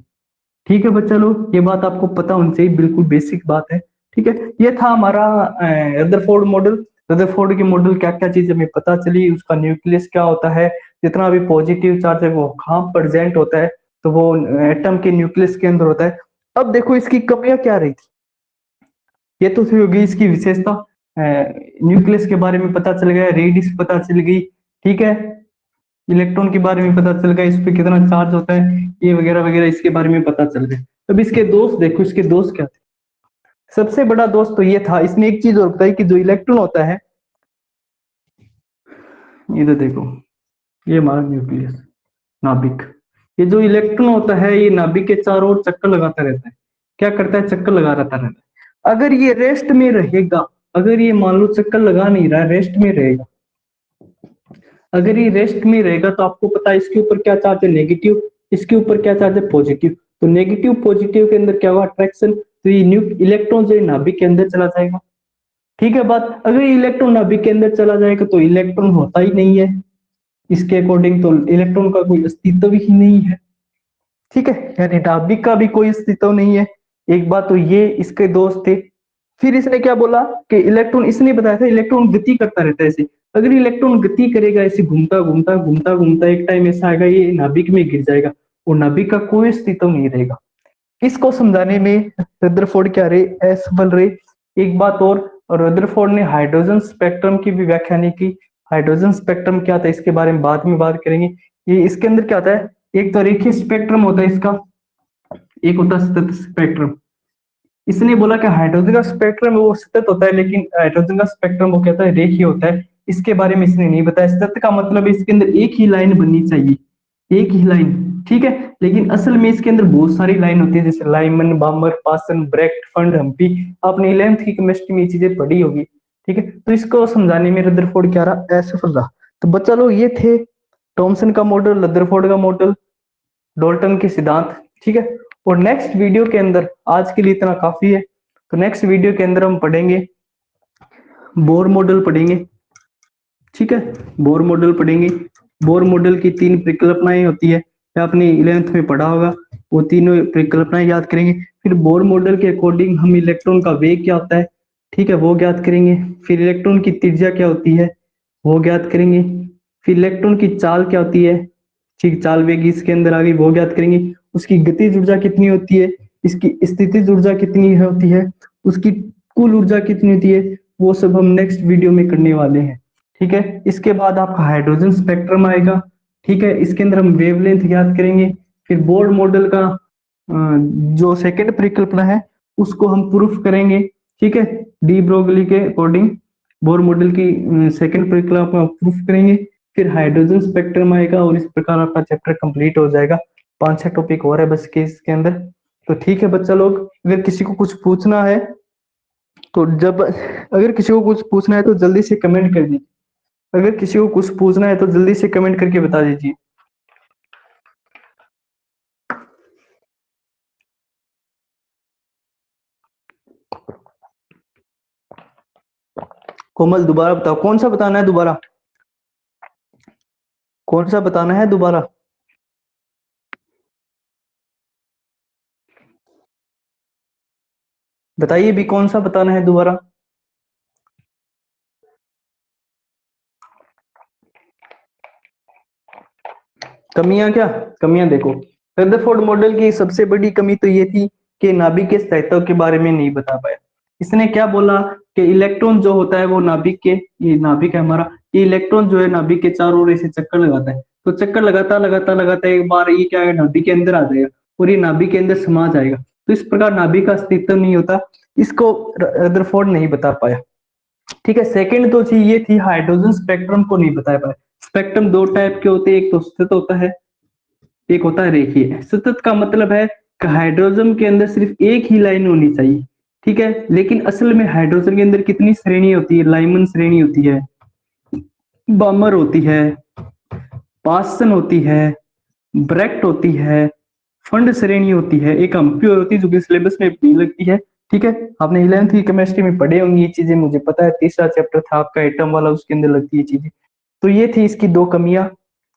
ठीक है बच्चा लोग, ये बात आपको पता होनी चाहिए, बिल्कुल बेसिक बात है। ठीक है, ये था हमारा रदरफोर्ड मॉडल। रदरफोर्ड के मॉडल क्या क्या चीज हमें पता चली, उसका न्यूक्लियस क्या होता है, जितना भी पॉजिटिव चार्ज है वो कहाँ प्रेजेंट होता है, तो वो एटम के न्यूक्लियस के अंदर होता है। अब देखो इसकी कमियां क्या रही थी। ये तो थी होगी इसकी विशेषता, न्यूक्लियस के बारे में पता चल गया, रेडियस पता चल गई। ठीक है, इलेक्ट्रॉन के बारे में पता चल गया, इस पे कितना चार्ज होता है, ये वगैरह वगैरह इसके बारे में पता चल गया। अब इसके दोस्त देखो, इसके दोस्त क्या थे। सबसे बड़ा दोस्त तो ये था, इसने एक चीज और बताई कि जो इलेक्ट्रॉन होता है, इधर देखो, ये हमारा न्यूक्लियस, नाभिक। ये जो इलेक्ट्रॉन होता है ये नाभिक के चारों ओर चक्कर लगाता रहता है। क्या करता है, चक्कर लगा रहता रहता है। अगर ये रेस्ट में रहेगा, अगर ये मान लो चक्कर लगा नहीं रहा है, रेस्ट में रहेगा, अगर ये रेस्ट में रहेगा तो आपको पता है इसके ऊपर क्या चार्ज है, नेगेटिव, इसके ऊपर क्या चार्ज है, पॉजिटिव। तो नेगेटिव पॉजिटिव के अंदर क्या हुआ, अट्रैक्शन, तो ये न्यू इलेक्ट्रॉन जो है नाभिक के अंदर चला जाएगा। ठीक है बात, अगर इलेक्ट्रॉन नाभिक के अंदर चला जाएगा तो इलेक्ट्रॉन होता ही नहीं है, इसके अकॉर्डिंग तो इलेक्ट्रॉन का कोई अस्तित्व ही नहीं है। ठीक है, यानी नाभिक का भी कोई अस्तित्व नहीं है। एक बात तो ये इसके दोस्त थे। फिर इसने क्या बोला कि इलेक्ट्रॉन, इसने बताया था इलेक्ट्रॉन गति करता रहता है ऐसे। अगर इलेक्ट्रॉन गति करेगा ऐसे घूमता घूमता घूमता घूमता, एक टाइम ऐसा आएगा ये नाभिक में गिर जाएगा और नाभिक का कोई अस्तित्व नहीं रहेगा। इसको समझाने में रदरफोर्ड क्या रहे, असफल रहे। एक बात और रदरफोर्ड ने हाइड्रोजन स्पेक्ट्रम की भी व्याख्या नहीं की। हाइड्रोजन स्पेक्ट्रम क्या था इसके बारे में बाद में बात करेंगे। ये इसके अंदर क्या होता है, एक तो रेखीय स्पेक्ट्रम होता है इसका, एक होता है सतत स्पेक्ट्रम। इसने बोला कि हाइड्रोजन का स्पेक्ट्रम वो सतत होता है, लेकिन हाइड्रोजन का स्पेक्ट्रम वो कहता है रेखीय होता है। इसके बारे में इसने नहीं बताया। सतत का मतलब इसके अंदर एक ही लाइन बननी चाहिए, एक ही लाइन। ठीक है, लेकिन असल में इसके अंदर बहुत सारी लाइन होती है, जैसे लाइमन, बामर, पासन, ब्रेक्ट, फंड, हम्पी। आपने 11th की केमिस्ट्री में ये चीजें पढ़ी होगी। ठीक है, तो इसको समझाने में रदरफोर्ड क्या रहा, असफल रहा। तो बच्चा लोग ये थे थॉमसन का मॉडल, रदरफोर्ड का मॉडल, डोल्टन के सिद्धांत। ठीक है, और नेक्स्ट वीडियो के अंदर, आज के लिए इतना काफी है, तो नेक्स्ट वीडियो के अंदर हम पढ़ेंगे बोर मॉडल पढ़ेंगे। ठीक है, बोर मॉडल पढ़ेंगे। बोर मॉडल की 3 परिकल्पनाएं होती है, आपने 11th में पढ़ा होगा, वो तीनों परिकल्पनाएं याद करेंगे। फिर बोर मॉडल के अकॉर्डिंग हम इलेक्ट्रॉन का वेग क्या होता है, ठीक है, वो ज्ञात करेंगे। फिर इलेक्ट्रॉन की त्रिज्या क्या होती है, वो ज्ञात करेंगे। फिर इलेक्ट्रॉन की चाल क्या होती है, ठीक, चाल वेग इसके अंदर आ गई, वो ज्ञात करेंगे। उसकी गतिज ऊर्जा कितनी होती है, इसकी स्थितिज ऊर्जा कितनी होती है, उसकी कुल ऊर्जा कितनी होती है, वो सब हम नेक्स्ट वीडियो में करने वाले हैं। ठीक है, इसके बाद आपका हाइड्रोजन स्पेक्ट्रम आएगा। ठीक है, इसके अंदर हम वेवलेंथ याद करेंगे। फिर बोर मॉडल का जो सेकंड परिकल्पना है उसको हम प्रूफ करेंगे। ठीक है, डी ब्रोगली के अकॉर्डिंग बोर मॉडल की सेकंड परिकल्पना प्रूफ करेंगे। फिर हाइड्रोजन स्पेक्ट्रम आएगा और इस प्रकार आपका चैप्टर कंप्लीट हो जाएगा। 5-6 टॉपिक और है बस के इसके अंदर। तो ठीक है बच्चा लोग, अगर किसी को कुछ पूछना है तो अगर किसी को कुछ पूछना है तो जल्दी से कमेंट कर दीजिए। अगर किसी को कुछ पूछना है तो जल्दी से कमेंट करके बता दीजिए। कोमल दोबारा बताओ, कौन सा बताना है दोबारा, कौन सा बताना है दोबारा। बताइए भी कौन सा बताना है दोबारा। कमियां क्या, कमियां देखो, रदरफोर्ड मॉडल की सबसे बड़ी कमी तो ये थी कि नाभिक के स्थायित्व के बारे में नहीं बता पाया। इसने क्या बोला कि इलेक्ट्रॉन जो होता है वो नाभिक के, ये नाभिक है हमारा, ये इलेक्ट्रॉन जो है नाभिक के चारों ओर ऐसे चक्कर लगाता है। तो चक्कर लगाता लगाता लगाता एक बार ये क्या है, नाभि के अंदर आ जाएगा और ये नाभि के अंदर समा जाएगा। तो इस प्रकार नाभि का अस्तित्व नहीं होता, इसको रदरफोर्ड नहीं बता पाया। ठीक है, सेकंड तो चीज ये थी, हाइड्रोजन स्पेक्ट्रम को नहीं बता पाया। स्पेक्ट्रम दो टाइप के होते हैं, एक तो सतत होता है, एक होता है रेखीय। सतत का मतलब है कि हाइड्रोजन के अंदर सिर्फ एक ही लाइन होनी चाहिए। ठीक है, लेकिन असल में हाइड्रोजन के अंदर कितनी श्रेणी होती है? लाइमन श्रेणी होती है, बामर होती है, पाससन होती है, ब्रेक्ट होती है, फंड श्रेणी होती है, एक अम्प्योर होती है जो कि सिलेबस में नहीं लगती है। ठीक है, आपने 11th की केमिस्ट्री में पढ़े होंगे ये चीजें, मुझे पता है। तीसरा चैप्टर था आपका एटम वाला, उसके अंदर लगती है चीजें। तो ये थी इसकी दो कमियां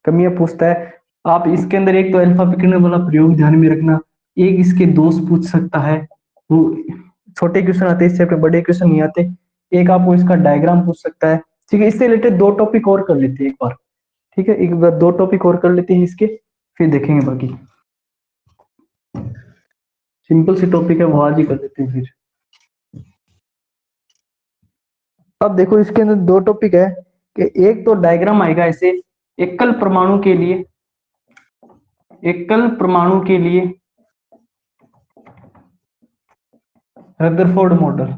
कमियां पूछता है। आप इसके अंदर एक तो अल्फा विकिरण वाला प्रयोग ध्यान में रखना, एक इसके दोष पूछ सकता है। वो छोटे क्वेश्चन आते हैं इस चैप्टर, बड़े क्वेश्चन नहीं आते। एक आपको इसका डायग्राम पूछ सकता है। ठीक है, इससे रिलेटेड दो टॉपिक और कर लेते हैं एक बार। ठीक है, एक बार दो टॉपिक और कर लेते हैं इसके, फिर देखेंगे बाकी। सिंपल सी टॉपिक है, वो आज ही कर लेते हैं फिर। अब देखो इसके अंदर दो टॉपिक है कि एक तो डायग्राम आएगा ऐसे, एकल परमाणु के लिए, एकल परमाणु के लिए रदरफोर्ड मॉडल,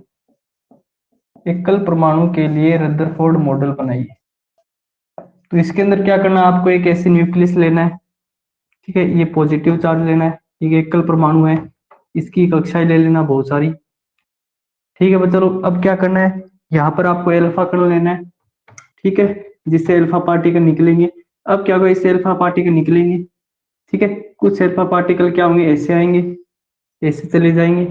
एकल परमाणु के लिए रदरफोर्ड मॉडल बनाइए। तो इसके अंदर क्या करना है आपको, एक ऐसे न्यूक्लियस लेना है। ठीक है, ये पॉजिटिव चार्ज लेना है, एक एकल परमाणु है, इसकी कक्षाएं ले लेना बहुत सारी। ठीक है बच्चों, अब क्या करना है, यहाँ पर आपको अल्फा कण लेना है। ठीक है, जिससे अल्फा पार्टिकल निकलेंगे। अब क्या होगा, इससे अल्फा पार्टिकल निकलेंगे। ठीक है, कुछ अल्फा पार्टिकल क्या होंगे, ऐसे आएंगे, ऐसे चले जाएंगे,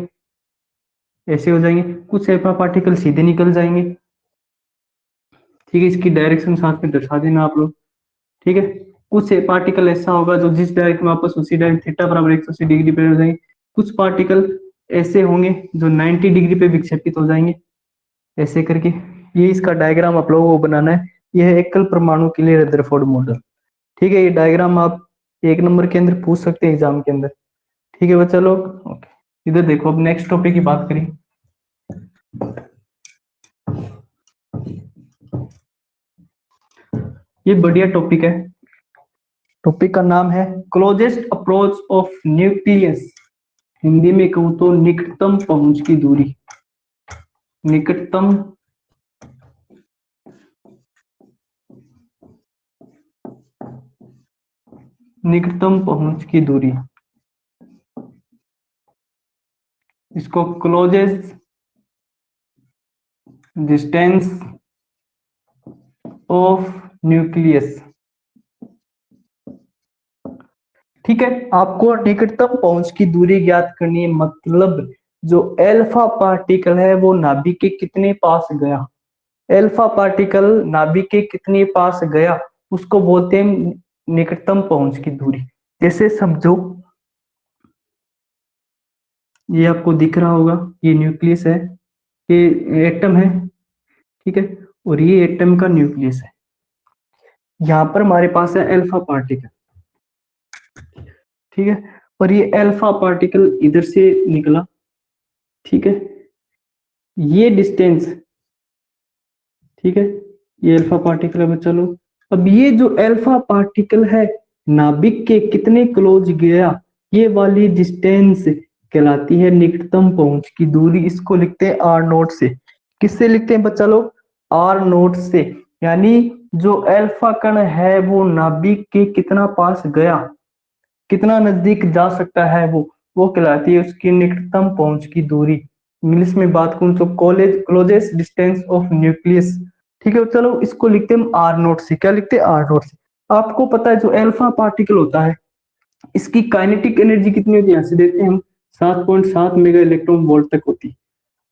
ऐसे हो जाएंगे। कुछ अल्फा पार्टिकल सीधे निकल जाएंगे। ठीक है, इसकी डायरेक्शन साथ में दर्शा देना आप लोग। ठीक है, कुछ पार्टिकल ऐसा होगा जो जिस डायरेक्शन में वापस उसी डायरेक्शन थीटा बराबर 180 डिग्री पे हो जाएंगे। कुछ पार्टिकल ऐसे होंगे जो 90 डिग्री पे विक्षेपित हो जाएंगे, ऐसे करके। ये इसका डायग्राम आप लोगों को बनाना है। यह है एकल परमाणु के लिए रदरफोर्ड मॉडल। ठीक है, ये डायग्राम आप 1 नंबर के अंदर पूछ सकते हैं एग्जाम के अंदर। ठीक है बच्चा लोग, ओके। इधर देखो, अब नेक्स्ट टॉपिक की बात करें। ये बढ़िया टॉपिक है, टॉपिक का नाम है closest approach of nucleus. Hindi में कहूं तो निकटतम पहुंच की दूरी, निकटतम निकटतम पहुंच की दूरी, इसको क्लोजेस्ट डिस्टेंस ऑफ न्यूक्लियस। ठीक है, आपको निकटतम पहुंच की दूरी ज्ञात करनी है, मतलब जो अल्फा पार्टिकल है वो नाभिक के कितने पास गया, अल्फा पार्टिकल नाभिक के कितने पास गया, उसको बोलते हैं निकटतम पहुंच की दूरी। जैसे समझो, ये आपको दिख रहा होगा, ये न्यूक्लियस है, ये एटम है। ठीक है, और ये एटम का न्यूक्लियस है। यहाँ पर हमारे पास है अल्फा पार्टिकल। ठीक है, और ये अल्फा पार्टिकल इधर से निकला। ठीक है, ये डिस्टेंस, ठीक है, ये अल्फा पार्टिकल है। चलो, अब ये जो अल्फा पार्टिकल है नाभिक के कितने क्लोज गया, ये वाली डिस्टेंस कहलाती है निकटतम पहुंच की दूरी। इसको लिखते हैं आर नोट से। किससे लिखते हैं बच्चा लोग, आर नोट से। यानी जो अल्फा कण है वो नाभिक के कितना पास गया, कितना नजदीक जा सकता है, वो कहलाती है उसकी निकटतम पहुंच की दूरी। इंग्लिश में बात करूं तो क्लोजेस्ट डिस्टेंस ऑफ न्यूक्लियस। ठीक है, चलो इसको लिखते हैं आर नोट से। क्या लिखते हैं, आर नोट से। आपको पता है जो अल्फा पार्टिकल होता है इसकी काइनेटिक एनर्जी कितनी होती है, यहां से देखते हैं हम, 7.7 मेगा इलेक्ट्रॉन वोल्ट तक होती है।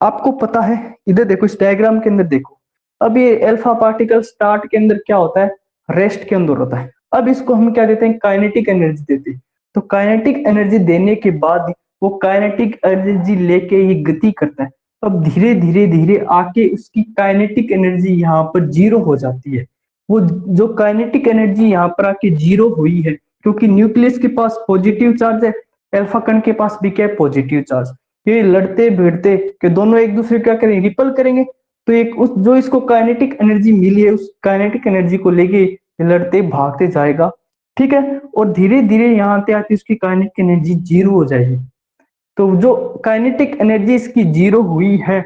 आपको पता है, इधर देखो इस डायग्राम के अंदर देखो, अब ये अल्फा पार्टिकल स्टार्ट के अंदर क्या होता है, रेस्ट के अंदर होता है। अब इसको हम क्या देते हैं, काइनेटिक एनर्जी देते हैं। तो काइनेटिक एनर्जी देने के बाद वो काइनेटिक एनर्जी लेके ये गति करता है। अब धीरे धीरे धीरे आके उसकी काइनेटिक एनर्जी यहाँ पर जीरो हो जाती है। वो जो काइनेटिक एनर्जी यहाँ पर आके जीरो हुई है, क्योंकि न्यूक्लियस के पास पॉजिटिव चार्ज है, अल्फा कण के पास भी क्या है, पॉजिटिव चार्ज। ये लड़ते भिड़ते कि दोनों एक दूसरे क्या करेंगे, रिपल करेंगे। तो एक उस जो इसको काइनेटिक एनर्जी मिली है, उस काइनेटिक एनर्जी को लेके लड़ते भागते जाएगा ठीक है, और धीरे धीरे यहाँ पे आके उसकी काइनेटिक एनर्जी जीरो हो जाएगी। तो जो काइनेटिक एनर्जी इसकी जीरो हुई है,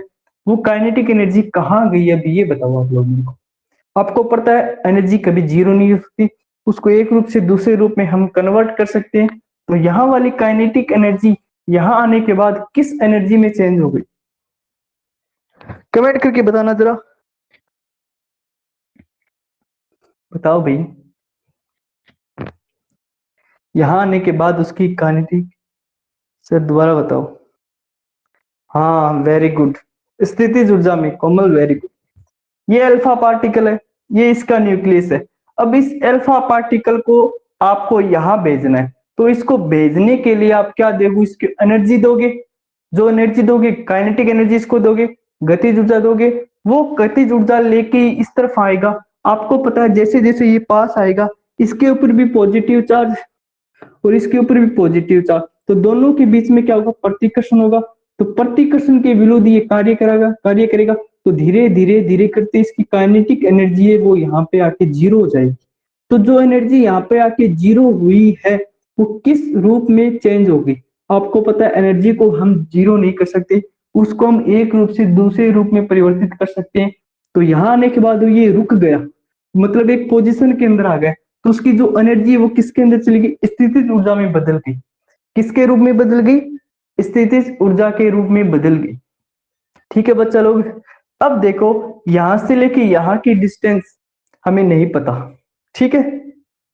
वो काइनेटिक एनर्जी कहाँ गई अभी ये बताओ आप लोग मेरे को। आपको पता है एनर्जी कभी जीरो नहीं हो सकती, उसको एक रूप से दूसरे रूप में हम कन्वर्ट कर सकते हैं। तो यहाँ वाली काइनेटिक एनर्जी यहाँ आने के बाद किस एनर्जी में चेंज हो गई, कमेंट करके बताना जरा, बताओ भाई। यहाँ आने के बाद उसकी काइनेटिक, सर दोबारा बताओ। हाँ वेरी गुड, स्थितिज ऊर्जा में कोमल, वेरी गुड। ये अल्फा पार्टिकल है, ये इसका न्यूक्लियस है। अब इस अल्फा पार्टिकल को आपको यहाँ भेजना है, तो इसको भेजने के लिए आप क्या दोगे, इसकी एनर्जी दोगे। जो एनर्जी दोगे काइनेटिक एनर्जी इसको दोगे, गतिज ऊर्जा दोगे। वो गतिज ऊर्जा लेके इस तरफ आएगा। आपको पता है जैसे जैसे ये पास आएगा, इसके ऊपर भी पॉजिटिव चार्ज और इसके ऊपर भी पॉजिटिव चार्ज, तो दोनों के बीच में क्या होगा, प्रतिकर्षण होगा। तो प्रतिकर्षण के विरोध ये कार्य करेगा। तो धीरे धीरे धीरे करते इसकी काइनेटिक एनर्जी है वो यहाँ पे आके जीरो हो जाएगी। तो जो एनर्जी यहाँ पे आके जीरो हुई है वो किस रूप में चेंज होगी। आपको पता है एनर्जी को हम जीरो नहीं कर सकते, उसको हम एक रूप से दूसरे रूप में परिवर्तित कर सकते हैं। तो यहाँ आने के बाद ये रुक गया, मतलब एक पोजीशन के अंदर आ गया। तो उसकी जो एनर्जी है वो किसके अंदर चली गई, स्थितिज ऊर्जा में बदल गई। किसके रूप में बदल गई, स्थितिज ऊर्जा के रूप में बदल गई। ठीक है बच्चा लोग, अब देखो यहां से लेके यहाँ की डिस्टेंस हमें नहीं पता। ठीक है,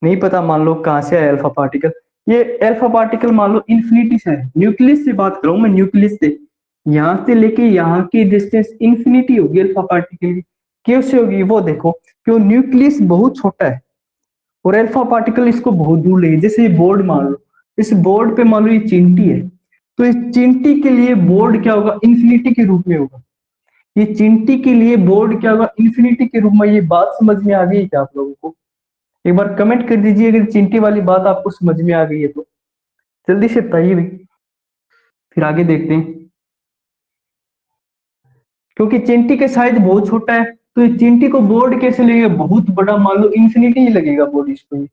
नहीं पता, मान लो कहां से है अल्फा पार्टिकल। ये अल्फा पार्टिकल मान लो इन्फिनिटी से है, न्यूक्लियस से बात कर रहा हूं मैं, न्यूक्लियस से। यहां से लेके यहाँ की डिस्टेंस इन्फिनिटी होगी अल्फा पार्टिकल की। कैसे होगी वो देखो, क्यों, न्यूक्लियस बहुत छोटा है और अल्फा पार्टिकल इसको बहुत दूर ले, जैसे ये बोर्ड मान लो, इस बोर्ड पे मान लो ये चिंटी है, तो इस चिंटी के लिए बोर्ड क्या होगा, इन्फिनिटी के रूप में होगा। ये चिंटी के लिए बोर्ड क्या होगा, इन्फिनिटी के रूप में। ये बात समझ में आ गई है क्या आप लोगों को, एक बार कमेंट कर दीजिए अगर चिंटी वाली बात आपको समझ में आ गई है तो, जल्दी से बताइए भाई, फिर आगे देखते हैं। क्योंकि चिंटी का साइज बहुत छोटा है, तो ये चिंटी को बोर्ड कैसे लगेगा, बहुत बड़ा, मान लो इन्फिनिटी ही लगेगा बोर्ड इसको।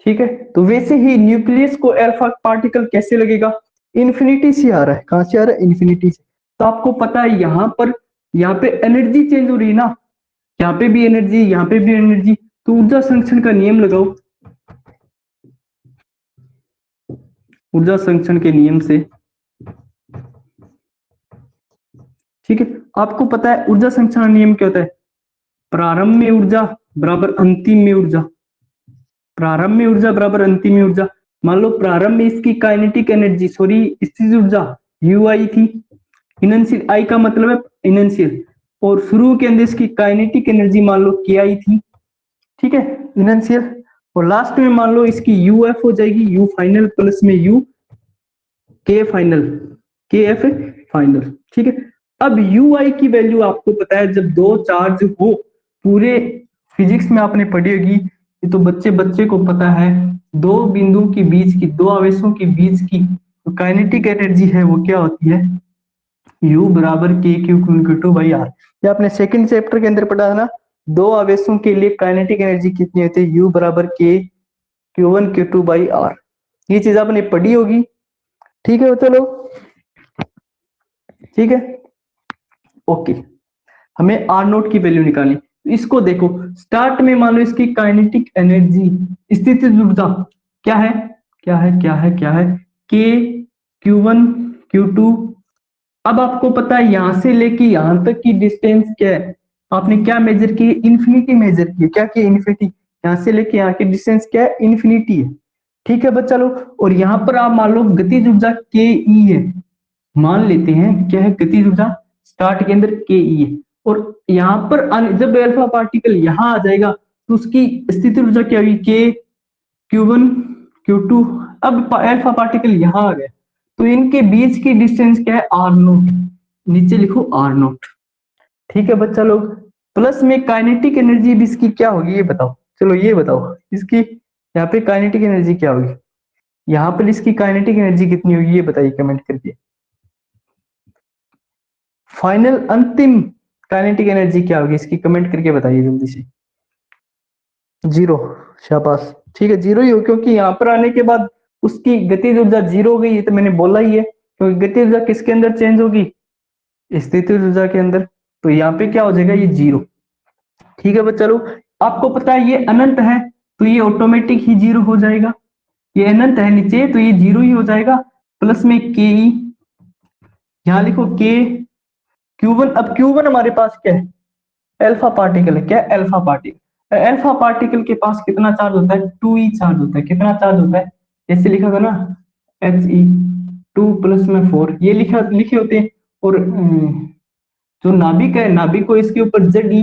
ठीक है, तो वैसे ही न्यूक्लियस को अल्फा पार्टिकल कैसे लगेगा, इन्फिनिटी से आ रहा है। कहां से आ रहा है, इन्फिनिटी से। तो आपको पता है यहाँ पर, यहाँ पे एनर्जी चेंज हो रही है ना, यहाँ पे भी एनर्जी, यहाँ पे भी एनर्जी। तो ऊर्जा संरक्षण का नियम लगाओ, ऊर्जा संरक्षण के नियम से। ठीक है, आपको पता है ऊर्जा संरक्षण का नियम क्या होता है, प्रारंभ में ऊर्जा बराबर अंतिम में ऊर्जा, प्रारंभ में ऊर्जा बराबर अंतिम में ऊर्जा। मान लो प्रारंभ में इसकी काइनेटिक एनर्जी, सॉरी स्थितिज ऊर्जा यू आई थी, इनर्शियल, आई का मतलब है इनर्शियल, और शुरू के अंदर इसकी काइनेटिक एनर्जी मान लो के आई थी। ठीक है, इनर्शियल, और लास्ट में मान लो इसकी यू एफ हो जाएगी, यू फाइनल प्लस में यू के फाइनल, के एफ फाइनल। ठीक है, अब यू आई की वैल्यू आपको पता है, जब दो चार्ज हो, पूरे फिजिक्स में आपने पढ़ी होगी, ये तो बच्चे बच्चे को पता है, दो बिंदु के बीच की, दो आवेशों के बीच की तो काइनेटिक एनर्जी है वो क्या होती है, U बराबर के क्यू टू बाई आर। ये आपने सेकंड चैप्टर के अंदर पढ़ा है ना, दो आवेशों के लिए काइनेटिक एनर्जी कितनी होती है, U बराबर के Q1 Q2 बाई आर। ये चीज आपने पढ़ी होगी। ठीक है चलो, ठीक है, ओके। हमें आर नोट की वैल्यू निकालनी, इसको देखो, स्टार्ट में मान लो इसकी काइनेटिक एनर्जी, स्थितिज ऊर्जा क्या है, क्या है के Q1 Q2। अब आपको पता है यहां से लेके यहां तक की डिस्टेंस क्या है, आपने क्या मेजर की, इन्फिनिटी मेजर की, क्या की, इन्फिनिटी। यहां से लेके यहाँ की डिस्टेंस क्या है, इन्फिनिटी है। ठीक है बच्चा लोग, और यहाँ पर आप मान लो गतिज ऊर्जा के ई है, मान लेते हैं क्या है, गतिज ऊर्जा स्टार्ट के अंदर के ई है। और यहाँ पर जब अल्फा पार्टिकल यहाँ आ जाएगा तो उसकी स्थिति ऊर्जा क्या हुई, के Q1 Q2। अब अल्फा पार्टिकल यहाँ आ गया, तो इनके बीच की डिस्टेंस क्या है, आर नोट, नीचे लिखो आर नोट। ठीक है बच्चा लोग, प्लस में काइनेटिक एनर्जी भी इसकी क्या होगी ये बताओ, चलो ये बताओ इसकी, यहाँ पे काइनेटिक एनर्जी क्या होगी, यहाँ पर इसकी काइनेटिक एनर्जी कितनी होगी ये बताइए कमेंट करके। फाइनल अंतिम काइनेटिक एनर्जी क्या होगी इसकी, कमेंट करके बताइए जल्दी से। जीरो। शाबाश, ठीक है जीरो ही हो, क्योंकि यहाँ पर आने के बाद उसकी गतिज ऊर्जा जीरो हो गई, ये तो मैंने बोला ही है, क्योंकि गतिज ऊर्जा किसके अंदर चेंज होगी, स्थितिज ऊर्जा के अंदर। तो यहाँ पे क्या हो जाएगा, ये जीरो। ठीक है बस चलो, आपको पता है ये अनंत है तो ये ऑटोमेटिक ही जीरो हो जाएगा, ये अनंत है नीचे तो ये जीरो ही हो जाएगा। प्लस में के ई, यहाँ लिखो के क्यू वन। अब क्यू वन हमारे पास क्या है, अल्फा पार्टिकल है। क्या अल्फा पार्टिकल, अल्फा पार्टिकल के पास कितना चार्ज होता है, 2e चार्ज होता है। कितना चार्ज होता है, जैसे लिखा था ना, एच ई, 2 + 4, ये लिखे होते हैं। और जो नाभिक है, नाभिक को इसके ऊपर जेड ई,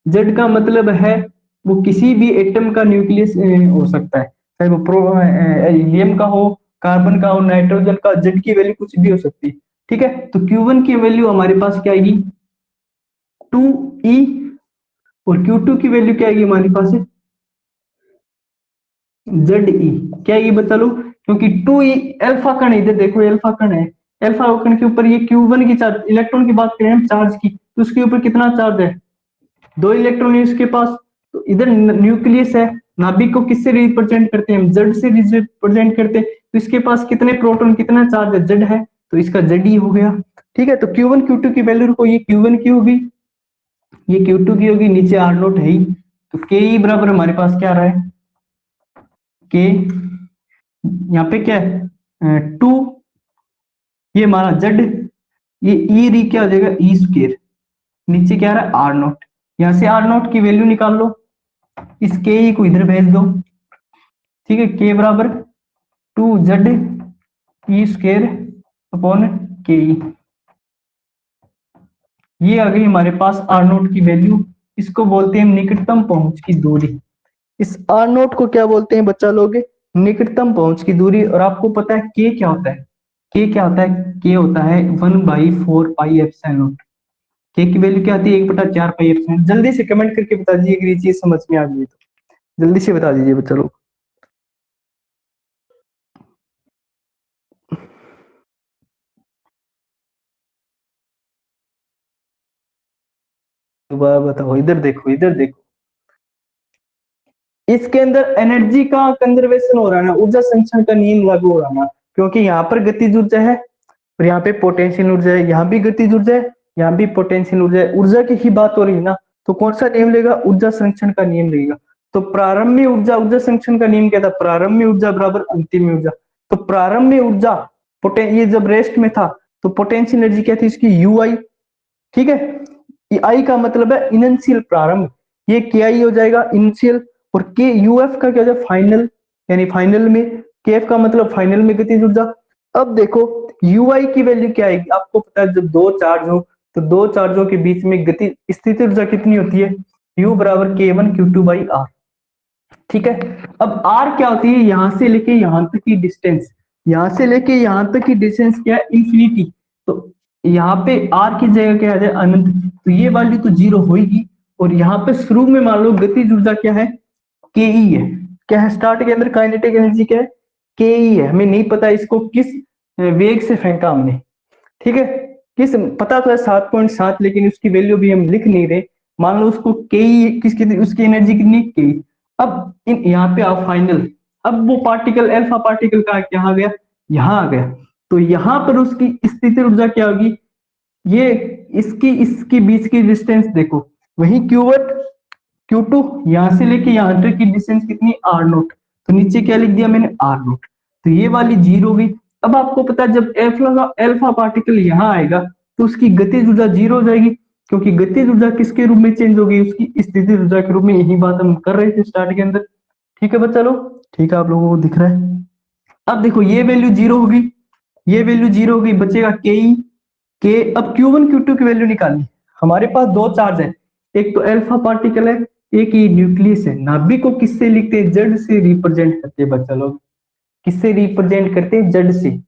जेड का मतलब है वो किसी भी एटम का न्यूक्लियस हो सकता है, चाहे वो हीलियम का हो, कार्बन का हो, नाइट्रोजन का, जेड की वैल्यू कुछ भी हो सकती है। ठीक है, तो Q1 की वैल्यू हमारे पास क्या आएगी, 2e, और Q2 की वैल्यू क्या आएगी हमारे पास, जेड ई। क्या ये बता लो, क्योंकि 2e अल्फा कण है, इधर देखो अल्फा कण है, अल्फा कण के ऊपर ये Q1 की चार्ज, इलेक्ट्रॉन की बात करें हम चार्ज की, तो उसके ऊपर कितना चार्ज है, 2 इलेक्ट्रॉन है उसके पास। तो इधर न्यूक्लियस है, नाभिक को किससे रिप्रेजेंट करते हैं हम, जेड से रिप्रेजेंट करते हैं, तो इसके पास कितने प्रोटॉन, कितना चार्ज है, जेड है, तो इसका जेड ही हो गया। ठीक है, तो Q1 Q2 की वैल्यू रखो, ये Q1 की होगी, ये Q2 की होगी, नीचे आर नोट है ही, तो के ई बराबर हमारे पास क्या आ रहा है, के, यहाँ पे क्या है 2, ये हमारा जेड, ये ई री क्या हो जाएगा, ई स्क्र, नीचे क्या आ रहा है आर नोट, यहाँ से आर नोट की वैल्यू निकाल लो, इस के ई को इधर भेज दो। ठीक है, के बराबर 2 जेड ई स्क्र अपॉन के ई, ये आ गई हमारे पास आर नोट की वैल्यू। इसको बोलते हैं निकटतम पहुंच की दूरी। इस आर नोट को क्या बोलते हैं बच्चा लोग, निकटतम पहुंच की दूरी। और आपको पता है के क्या होता है, के क्या होता है, के होता है 1/4 पाई एप्सिलॉन नॉट। के की वैल्यू क्या आती है, 1/4 पाई एप्सिलॉन। जल्दी से कमेंट करके बता दीजिए अगर ये चीज समझ में आ गई तो, जल्दी से बता दीजिए बच्चा लोग। दोबारा बताओ, इधर देखो, इधर देखो, इसके अंदर एनर्जी का कंजर्वेशन हो रहा है ना, ऊर्जा संरक्षण का नियम लागू हो रहा है ना, क्योंकि यहाँ पर गतिज ऊर्जा है और यहाँ पे पोटेंशियल ऊर्जा है, यहाँ भी गतिज ऊर्जा है, यहाँ भी पोटेंशियल ऊर्जा है, ऊर्जा की ही बात हो रही है ना, तो कौन सा नियम लेगा, ऊर्जा संरक्षण का नियम लेगा। तो प्रारंभिक ऊर्जा, ऊर्जा संरक्षण का नियम क्या था, प्रारंभिक ऊर्जा बराबर अंतिम ऊर्जा। तो प्रारंभिक ऊर्जा, ये जब रेस्ट में था तो पोटेंशियल एनर्जी क्या थी इसकी, यू आई। ठीक है, ये आई का मतलब है इनिशियल, प्रारंभ, ये के आई हो जाएगा इनिशियल, और के यू एफ का क्या हो जाएगा फाइनल, यानी फाइनल में, के एफ का मतलब फाइनल में गतिज ऊर्जा। अब देखो यू आई की वैल्यू क्या आएगी, आपको पता है जब दो चार्ज हो तो दो चार्जों के बीच में गति स्थिति ऊर्जा कितनी होती है, यू बराबर K1 Q2/R। ठीक है, अब आर क्या होती है, यहां से लेके यहां तक की डिस्टेंस, यहां से लेके यहां तक की डिस्टेंस क्या है, इंफिनिटी। तो यहाँ पे आर की जगह क्या आ जाए, अनंत, तो ये वैल्यू तो जीरो होगी। और यहाँ पे शुरू में मान लो गतिज ऊर्जा क्या है, के ई है। क्या है, स्टार्ट के अंदर काइनेटिक एनर्जी क्या है, के ई है, हमें नहीं पता इसको किस वेग से फेंका हमने। ठीक है, किस, पता तो है 7.7, लेकिन उसकी वैल्यू भी हम लिख नहीं रहे, मान लो उसको के ई किसकी, उसकी एनर्जी कितनी, के। अब यहाँ पे आओ फाइनल, अब वो पार्टिकल अल्फा पार्टिकल का यहाँ गया, यहाँ आ गया, तो यहाँ पर उसकी स्थिति ऊर्जा क्या होगी, ये इसकी इसकी बीच की डिस्टेंस देखो, वही Q1 Q2 यहां से लेके यहां तक की डिस्टेंस कितनी, आर नोट, तो नीचे क्या लिख दिया मैंने, आर नोट, तो ये वाली जीरो होगी। अब आपको पता है जब अल्फा पार्टिकल यहाँ आएगा तो उसकी गतिज ऊर्जा जीरो हो जाएगी, क्योंकि गतिज ऊर्जा किसके रूप में चेंज होगी, उसकी स्थिति ऊर्जा के रूप में। यही बात हम कर रहे थे स्टार्ट के अंदर। ठीक है बच्चा लोग, ठीक है, आप लोगों को दिख रहा है। अब देखो ये वैल्यू जीरो होगी, ये वैल्यू जीरो होगी, बचेगा के ई, के। अब Q1 Q2 की वैल्यू निकालनी, हमारे पास दो चार्ज है, एक तो अल्फा पार्टिकल है, एक ही न्यूक्लियस है। नाभिक को किससे लिखते हैं, जेड से रिप्रेजेंट करते हैं बच्चा लोग, किससे रिप्रेजेंट करते हैं, जेड से।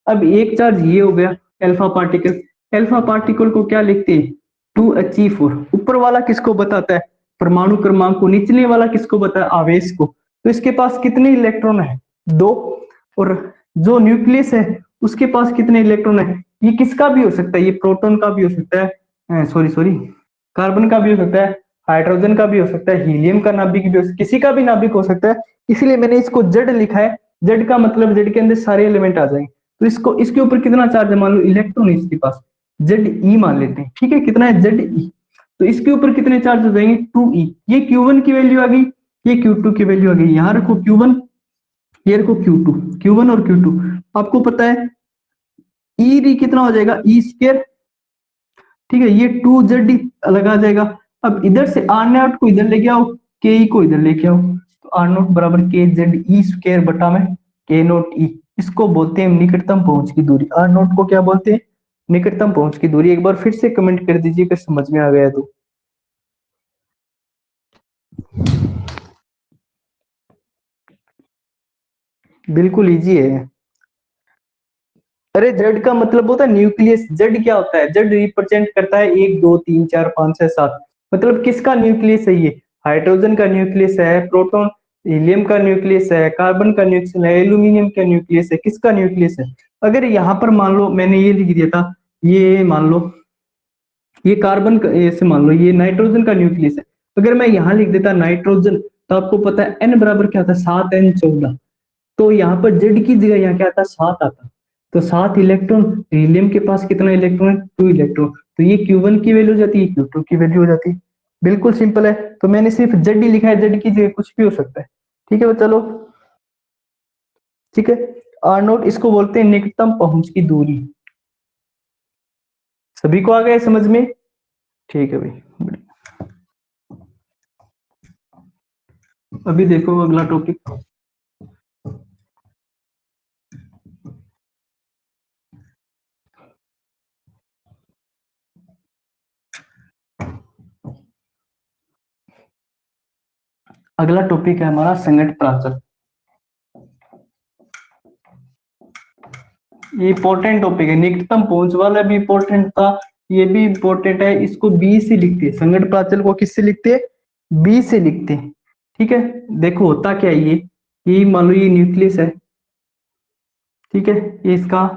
अब एक चार्ज ये हो गया अल्फा पार्टिकल, अल्फा पार्टिकल को क्या लिखते हैं, 2He4। ऊपर वाला किसको बताता है, परमाणु क्रमांक को, निचले वाला किसको बताता है, आवेश को। तो इसके पास कितने इलेक्ट्रॉन है, दो। और जो न्यूक्लियस है उसके पास कितने इलेक्ट्रॉन है, ये किसका भी हो सकता है, ये प्रोटॉन का भी हो सकता है, सॉरी सॉरी, कार्बन का भी हो सकता है, हाइड्रोजन का भी हो सकता है, हीलियम का नाभिक भी हो सकता है, किसी का भी नाभिक हो सकता है, इसलिए मैंने इसको जेड लिखा है। जेड का मतलब जेड के अंदर सारे एलिमेंट आ जाएंगे। तो इसको इसके ऊपर कितना चार्ज है, मान लो इलेक्ट्रॉन है इसके पास, जेड ई मान लेते हैं, ठीक है, कितना है जेड ई। तो इसके ऊपर कितने चार्ज हो जाएंगे, 2e। ये Q1 की वैल्यू आ गई, ये Q2 की वैल्यू आ गई। यहाँ रखो Q1, ये रखो Q2, Q1 और Q2। आपको पता है ई डी कितना हो जाएगा, ई स्क्र, ठीक है, ये 2z अलग आ जाएगा। अब इधर से आर नॉट को इधर लेके आओ, के ई को इधर लेके आओ, तो आर नॉट बराबर के जेड ई स्क्र बटा में के नोट ई। इसको बोलते हैं निकटतम पहुंच की दूरी। आर नॉट को क्या बोलते हैं, निकटतम पहुंच की दूरी। एक बार फिर से कमेंट कर दीजिए अगर समझ में आ गया तो। बिल्कुल इजी है। अरे जेड का मतलब होता है न्यूक्लियस। जेड क्या होता है, जेड रिप्रेजेंट करता है 1 2 3 4 5 6 7। मतलब किसका न्यूक्लियस है ये, हाइड्रोजन का न्यूक्लियस है, प्रोटॉन हीलियम का न्यूक्लियस है, कार्बन का न्यूक्लियस है, एल्यूमिनियम का न्यूक्लियस है, किसका न्यूक्लियस है। अगर यहाँ पर मान लो मैंने ये लिख दिया था, ये मान लो ये कार्बन का, ऐसे मान लो ये नाइट्रोजन का न्यूक्लियस है। अगर मैं यहाँ लिख देता नाइट्रोजन, तो आपको पता है एन बराबर क्या था, 7n14। तो यहाँ पर जेड की जगह यहाँ क्या आता, 7 आता। तो 7 इलेक्ट्रॉन, हीलियम के पास कितना इलेक्ट्रॉन है, 2 इलेक्ट्रॉन। तो ये Q1 की वैल्यू हो जाती है, Q2 की वैल्यू हो जाती है। बिल्कुल सिंपल है। तो मैंने सिर्फ जेड ही लिखा है, जेड की जगह कुछ भी हो सकता है। ठीक है चलो, ठीक है। आर नोट इसको बोलते हैं निकटतम पहुंच की दूरी। सभी को आ गया समझ में, ठीक है भाई। अभी देखो अगला टॉपिक। अगला टॉपिक है हमारा संगत प्राचल। ये इंपॉर्टेंट टॉपिक है, निकटतम पहुंच वाला भी इंपॉर्टेंट था, ये भी इंपॉर्टेंट है। इसको बी से लिखते हैं, संगत प्राचल को किससे लिखते हैं, बी से लिखते हैं। ठीक है, देखो होता क्या है ये मान लो ये न्यूक्लियस है, ठीक है, ये इसका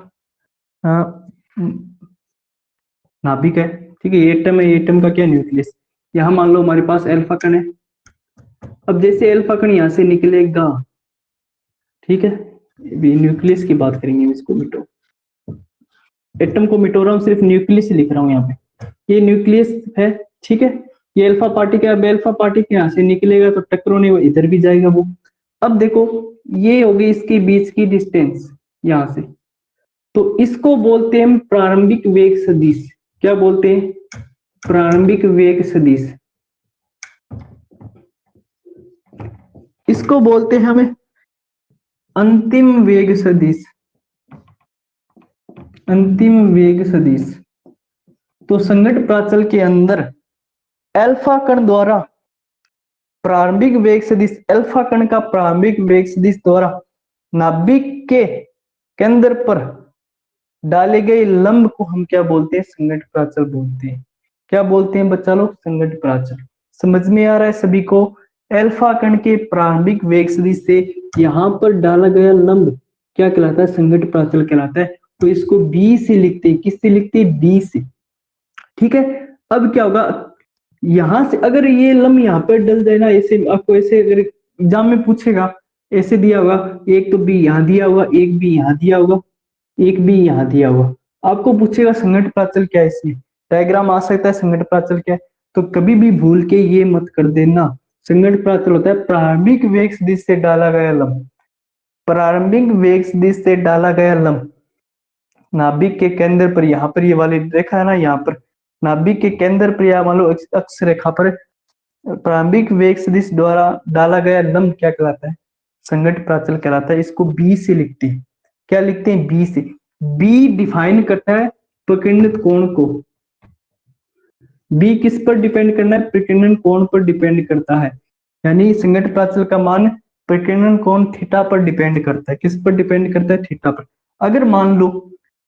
नाभिक है, ठीक है, ये एटम है, एटम का क्या न्यूक्लियस। यहाँ मान लो हमारे पास अल्फा कण है। अब जैसे अल्फा कण यहाँ से निकलेगा, ठीक है, न्यूक्लियस की बात करेंगे, इसको मिटो, एटम को मिटो रहा हूँ, सिर्फ न्यूक्लियस लिख रहा हूँ यहाँ पे। ये न्यूक्लियस है, ठीक है, ये अल्फा पार्टिकल, अब अल्फा पार्टिकल यहाँ से निकलेगा तो टक्कर होने इधर भी जाएगा वो। अब देखो ये होगी इसके बीच की डिस्टेंस यहाँ से, तो इसको बोलते हैं प्रारंभिक वेग सदिश। क्या बोलते हैं, प्रारंभिक वेग सदिश। इसको बोलते हैं हमें अंतिम वेग सदिश, अंतिम वेग सदिश। तो संगत प्राचल के अंदर अल्फा कण द्वारा प्रारंभिक वेग सदिश, अल्फा कण का प्रारंभिक वेग सदिश द्वारा नाभिक के केंद्र पर डाले गए लंब को हम क्या बोलते हैं, संगत प्राचल बोलते हैं। क्या बोलते हैं बच्चा लोग, संगत प्राचल। समझ में आ रहा है सभी को, अल्फा कण के प्रारंभिक वेग सदिश से यहाँ पर डाला गया लंब क्या कहलाता है, संगत प्राचल कहलाता है। तो इसको बी से लिखते हैं, किससे लिखते हैं, बी से। ठीक है, अब क्या होगा, यहां से अगर ये लंब यहाँ पर डल जाए ना, ऐसे आपको ऐसे अगर एग्जाम में पूछेगा, ऐसे दिया होगा, एक तो बी यहाँ दिया होगा, एक बी यहाँ दिया होगा, एक बी यहाँ दिया होगा, आपको पूछेगा संगत प्राचल क्या है, इसमें डायग्राम आ सकता है संगत प्राचल क्या है। तो कभी भी भूल के ये मत कर देना, संगत प्राचल होता है प्रारंभिक वेग सदिश से डाला गया लंब, प्रारंभिक वेग सदिश से डाला गया लंब नाभिक के केंद्र पर, यहाँ पर ये वाली रेखा है ना, यहाँ पर नाभिक के केंद्र पर या मान लो अक्ष रेखा पर प्रारंभिक वेग सदिश द्वारा डाला गया लंब क्या कहलाता है, संगत प्राचल कहलाता है। इसको बी से लिखते हैं, क्या लिखते हैं, बी से। बी डिफाइन करता है प्रकीर्णित कोण को। बी किस पर डिपेंड करना है, प्रकीर्णन कोण पर डिपेंड करता है। यानी संगत प्राचल का मान प्रकीर्णन कोण थीटा पर डिपेंड करता है, किस पर डिपेंड करता है, थीटा पर। अगर मान लो,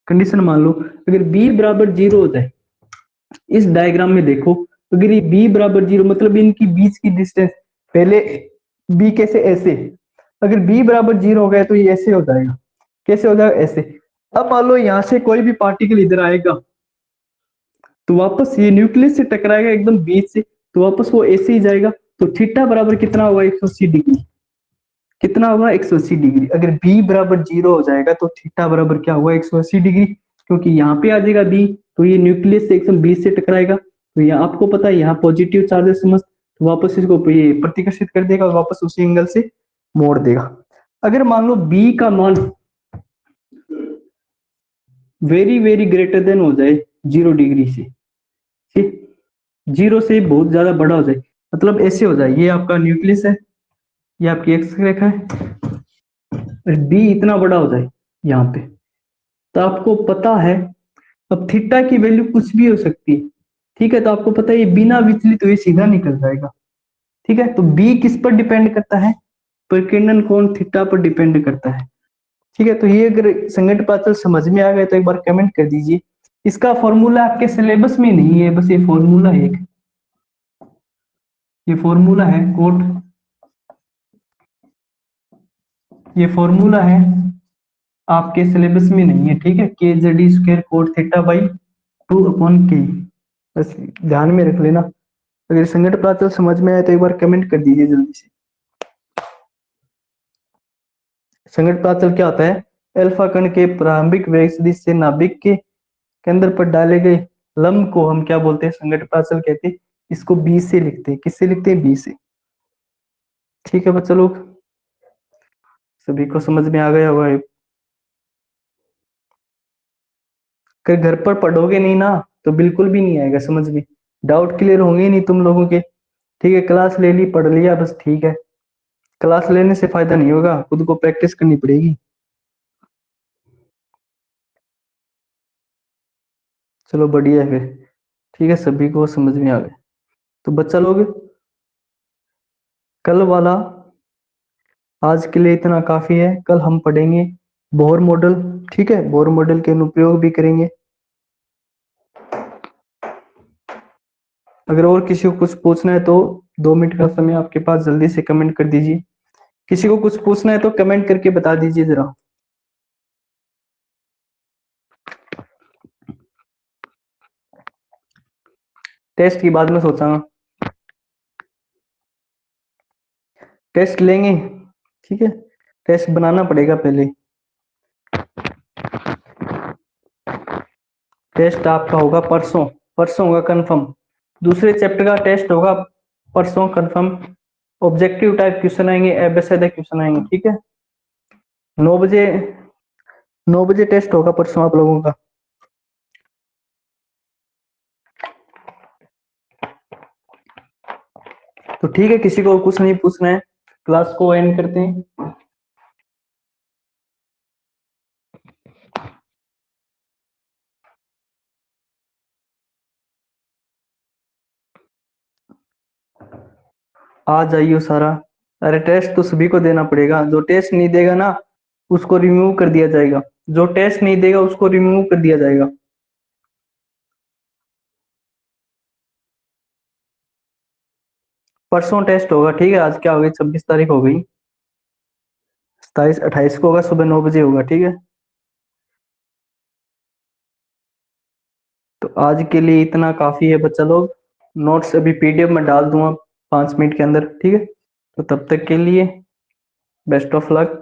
कंडीशन मान लो, अगर बी बराबर 0 हो जाए, इस डायग्राम में देखो, अगर ये बी बराबर 0 मतलब इनकी बीच की डिस्टेंस, पहले बी कैसे, ऐसे, अगर बी बराबर 0 हो गया तो ये ऐसे हो जाएगा, कैसे हो जाएगा, ऐसे। अब मान लो यहां से कोई भी पार्टिकल इधर आएगा, तो वापस ये न्यूक्लियस से टकराएगा एकदम बीच से, तो वापस वो ऐसे ही जाएगा। तो थीटा बराबर कितना होगा, 180 डिग्री। कितना होगा, 180 डिग्री। अगर बी बराबर 0 हो जाएगा तो थीटा बराबर क्या हुआ, 180 डिग्री। क्योंकि यहाँ पे आ जाएगा बी, तो ये न्यूक्लियस से एकदम बी से टकराएगा। तो यहाँ आपको पता है यहाँ पॉजिटिव चार्जेस मस्त, तो वापस इसको ये प्रतिकर्षित कर देगा और वापस उसी एंगल से मोड़ देगा। अगर मान लो बी का मान वेरी वेरी ग्रेटर देन हो जाए 0 डिग्री से, ठीक, 0 से बहुत ज्यादा बड़ा हो जाए, मतलब ऐसे हो जाए, ये आपका न्यूक्लियस है, ये आपकी एक्स रेखा है, बी इतना बड़ा हो जाए यहाँ पे, तो आपको पता है अब थीटा की वैल्यू कुछ भी हो सकती है। ठीक है, तो आपको पता है ये बिना विचलित हुए सीधा निकल जाएगा। ठीक है, तो बी किस पर डिपेंड करता है, प्रकीर्णन कोण थीटा पर डिपेंड करता है। ठीक है, तो ये अगर संगत पाचल समझ में आ गए तो एक बार कमेंट कर दीजिए। इसका फॉर्मूला आपके सिलेबस में नहीं है, बस ये फॉर्मूला है एक, ये फॉर्मूला है कोट, ये फॉर्मूला है आपके सिलेबस में नहीं है। ठीक है, के Z square cot theta by 2/k, बस ध्यान में रख लेना। अगर संगत प्राचल समझ में आए तो एक बार कमेंट कर दीजिए जल्दी से। संगत प्राचल क्या होता है, अल्फा कण के प्रारंभिक वेग सदिश से नाभिक के केंद्र पर डाले गए लंब को हम क्या बोलते हैं, संगत प्राचल कहते हैं। इसको बी से लिखते हैं, किससे लिखते हैं, बी से। ठीक है बच्चा लोग, सभी को समझ में आ गया होगा। अगर घर पर पढ़ोगे नहीं ना तो बिल्कुल भी नहीं आएगा समझ में, डाउट क्लियर होंगे नहीं तुम लोगों के। ठीक है, क्लास ले ली पढ़ लिया बस, ठीक है, क्लास लेने से फायदा नहीं होगा, खुद को प्रैक्टिस करनी पड़ेगी। चलो बढ़िया है फिर, ठीक है, सभी को समझ में आ गया। तो बच्चा लोग कल वाला आज के लिए इतना काफी है, कल हम पढ़ेंगे बोर मॉडल। ठीक है, बोर मॉडल के अनुप्रयोग भी करेंगे। अगर और किसी को कुछ पूछना है तो 2 मिनट का समय आपके पास, जल्दी से कमेंट कर दीजिए। किसी को कुछ पूछना है तो कमेंट करके बता दीजिए जरा। टेस्ट की बाद में सोचा, टेस्ट लेंगे। ठीक है, टेस्ट बनाना पड़ेगा पहले। टेस्ट आपका होगा परसों, परसों होगा कंफर्म। दूसरे चैप्टर का टेस्ट होगा परसों कंफर्म। ऑब्जेक्टिव टाइप क्वेश्चन आएंगे, एबीसीडी क्वेश्चन आएंगे। ठीक है, 9 बजे, 9 बजे टेस्ट होगा परसों आप लोगों का। तो ठीक है, किसी को कुछ नहीं पूछना है, क्लास को एंड करते हैं। आ जाइयो सारा। अरे टेस्ट तो सभी को देना पड़ेगा, जो टेस्ट नहीं देगा ना उसको रिमूव कर दिया जाएगा, जो टेस्ट नहीं देगा उसको रिमूव कर दिया जाएगा। परसों टेस्ट होगा। ठीक है, आज क्या हो गई, 26 तारीख हो गई, 27 28 को होगा, सुबह 9 बजे होगा। ठीक है, तो आज के लिए इतना काफी है बच्चा लोग। नोट्स अभी पीडीएफ में डाल दूंगा 5 मिनट के अंदर। ठीक है, तो तब तक के लिए बेस्ट ऑफ लक।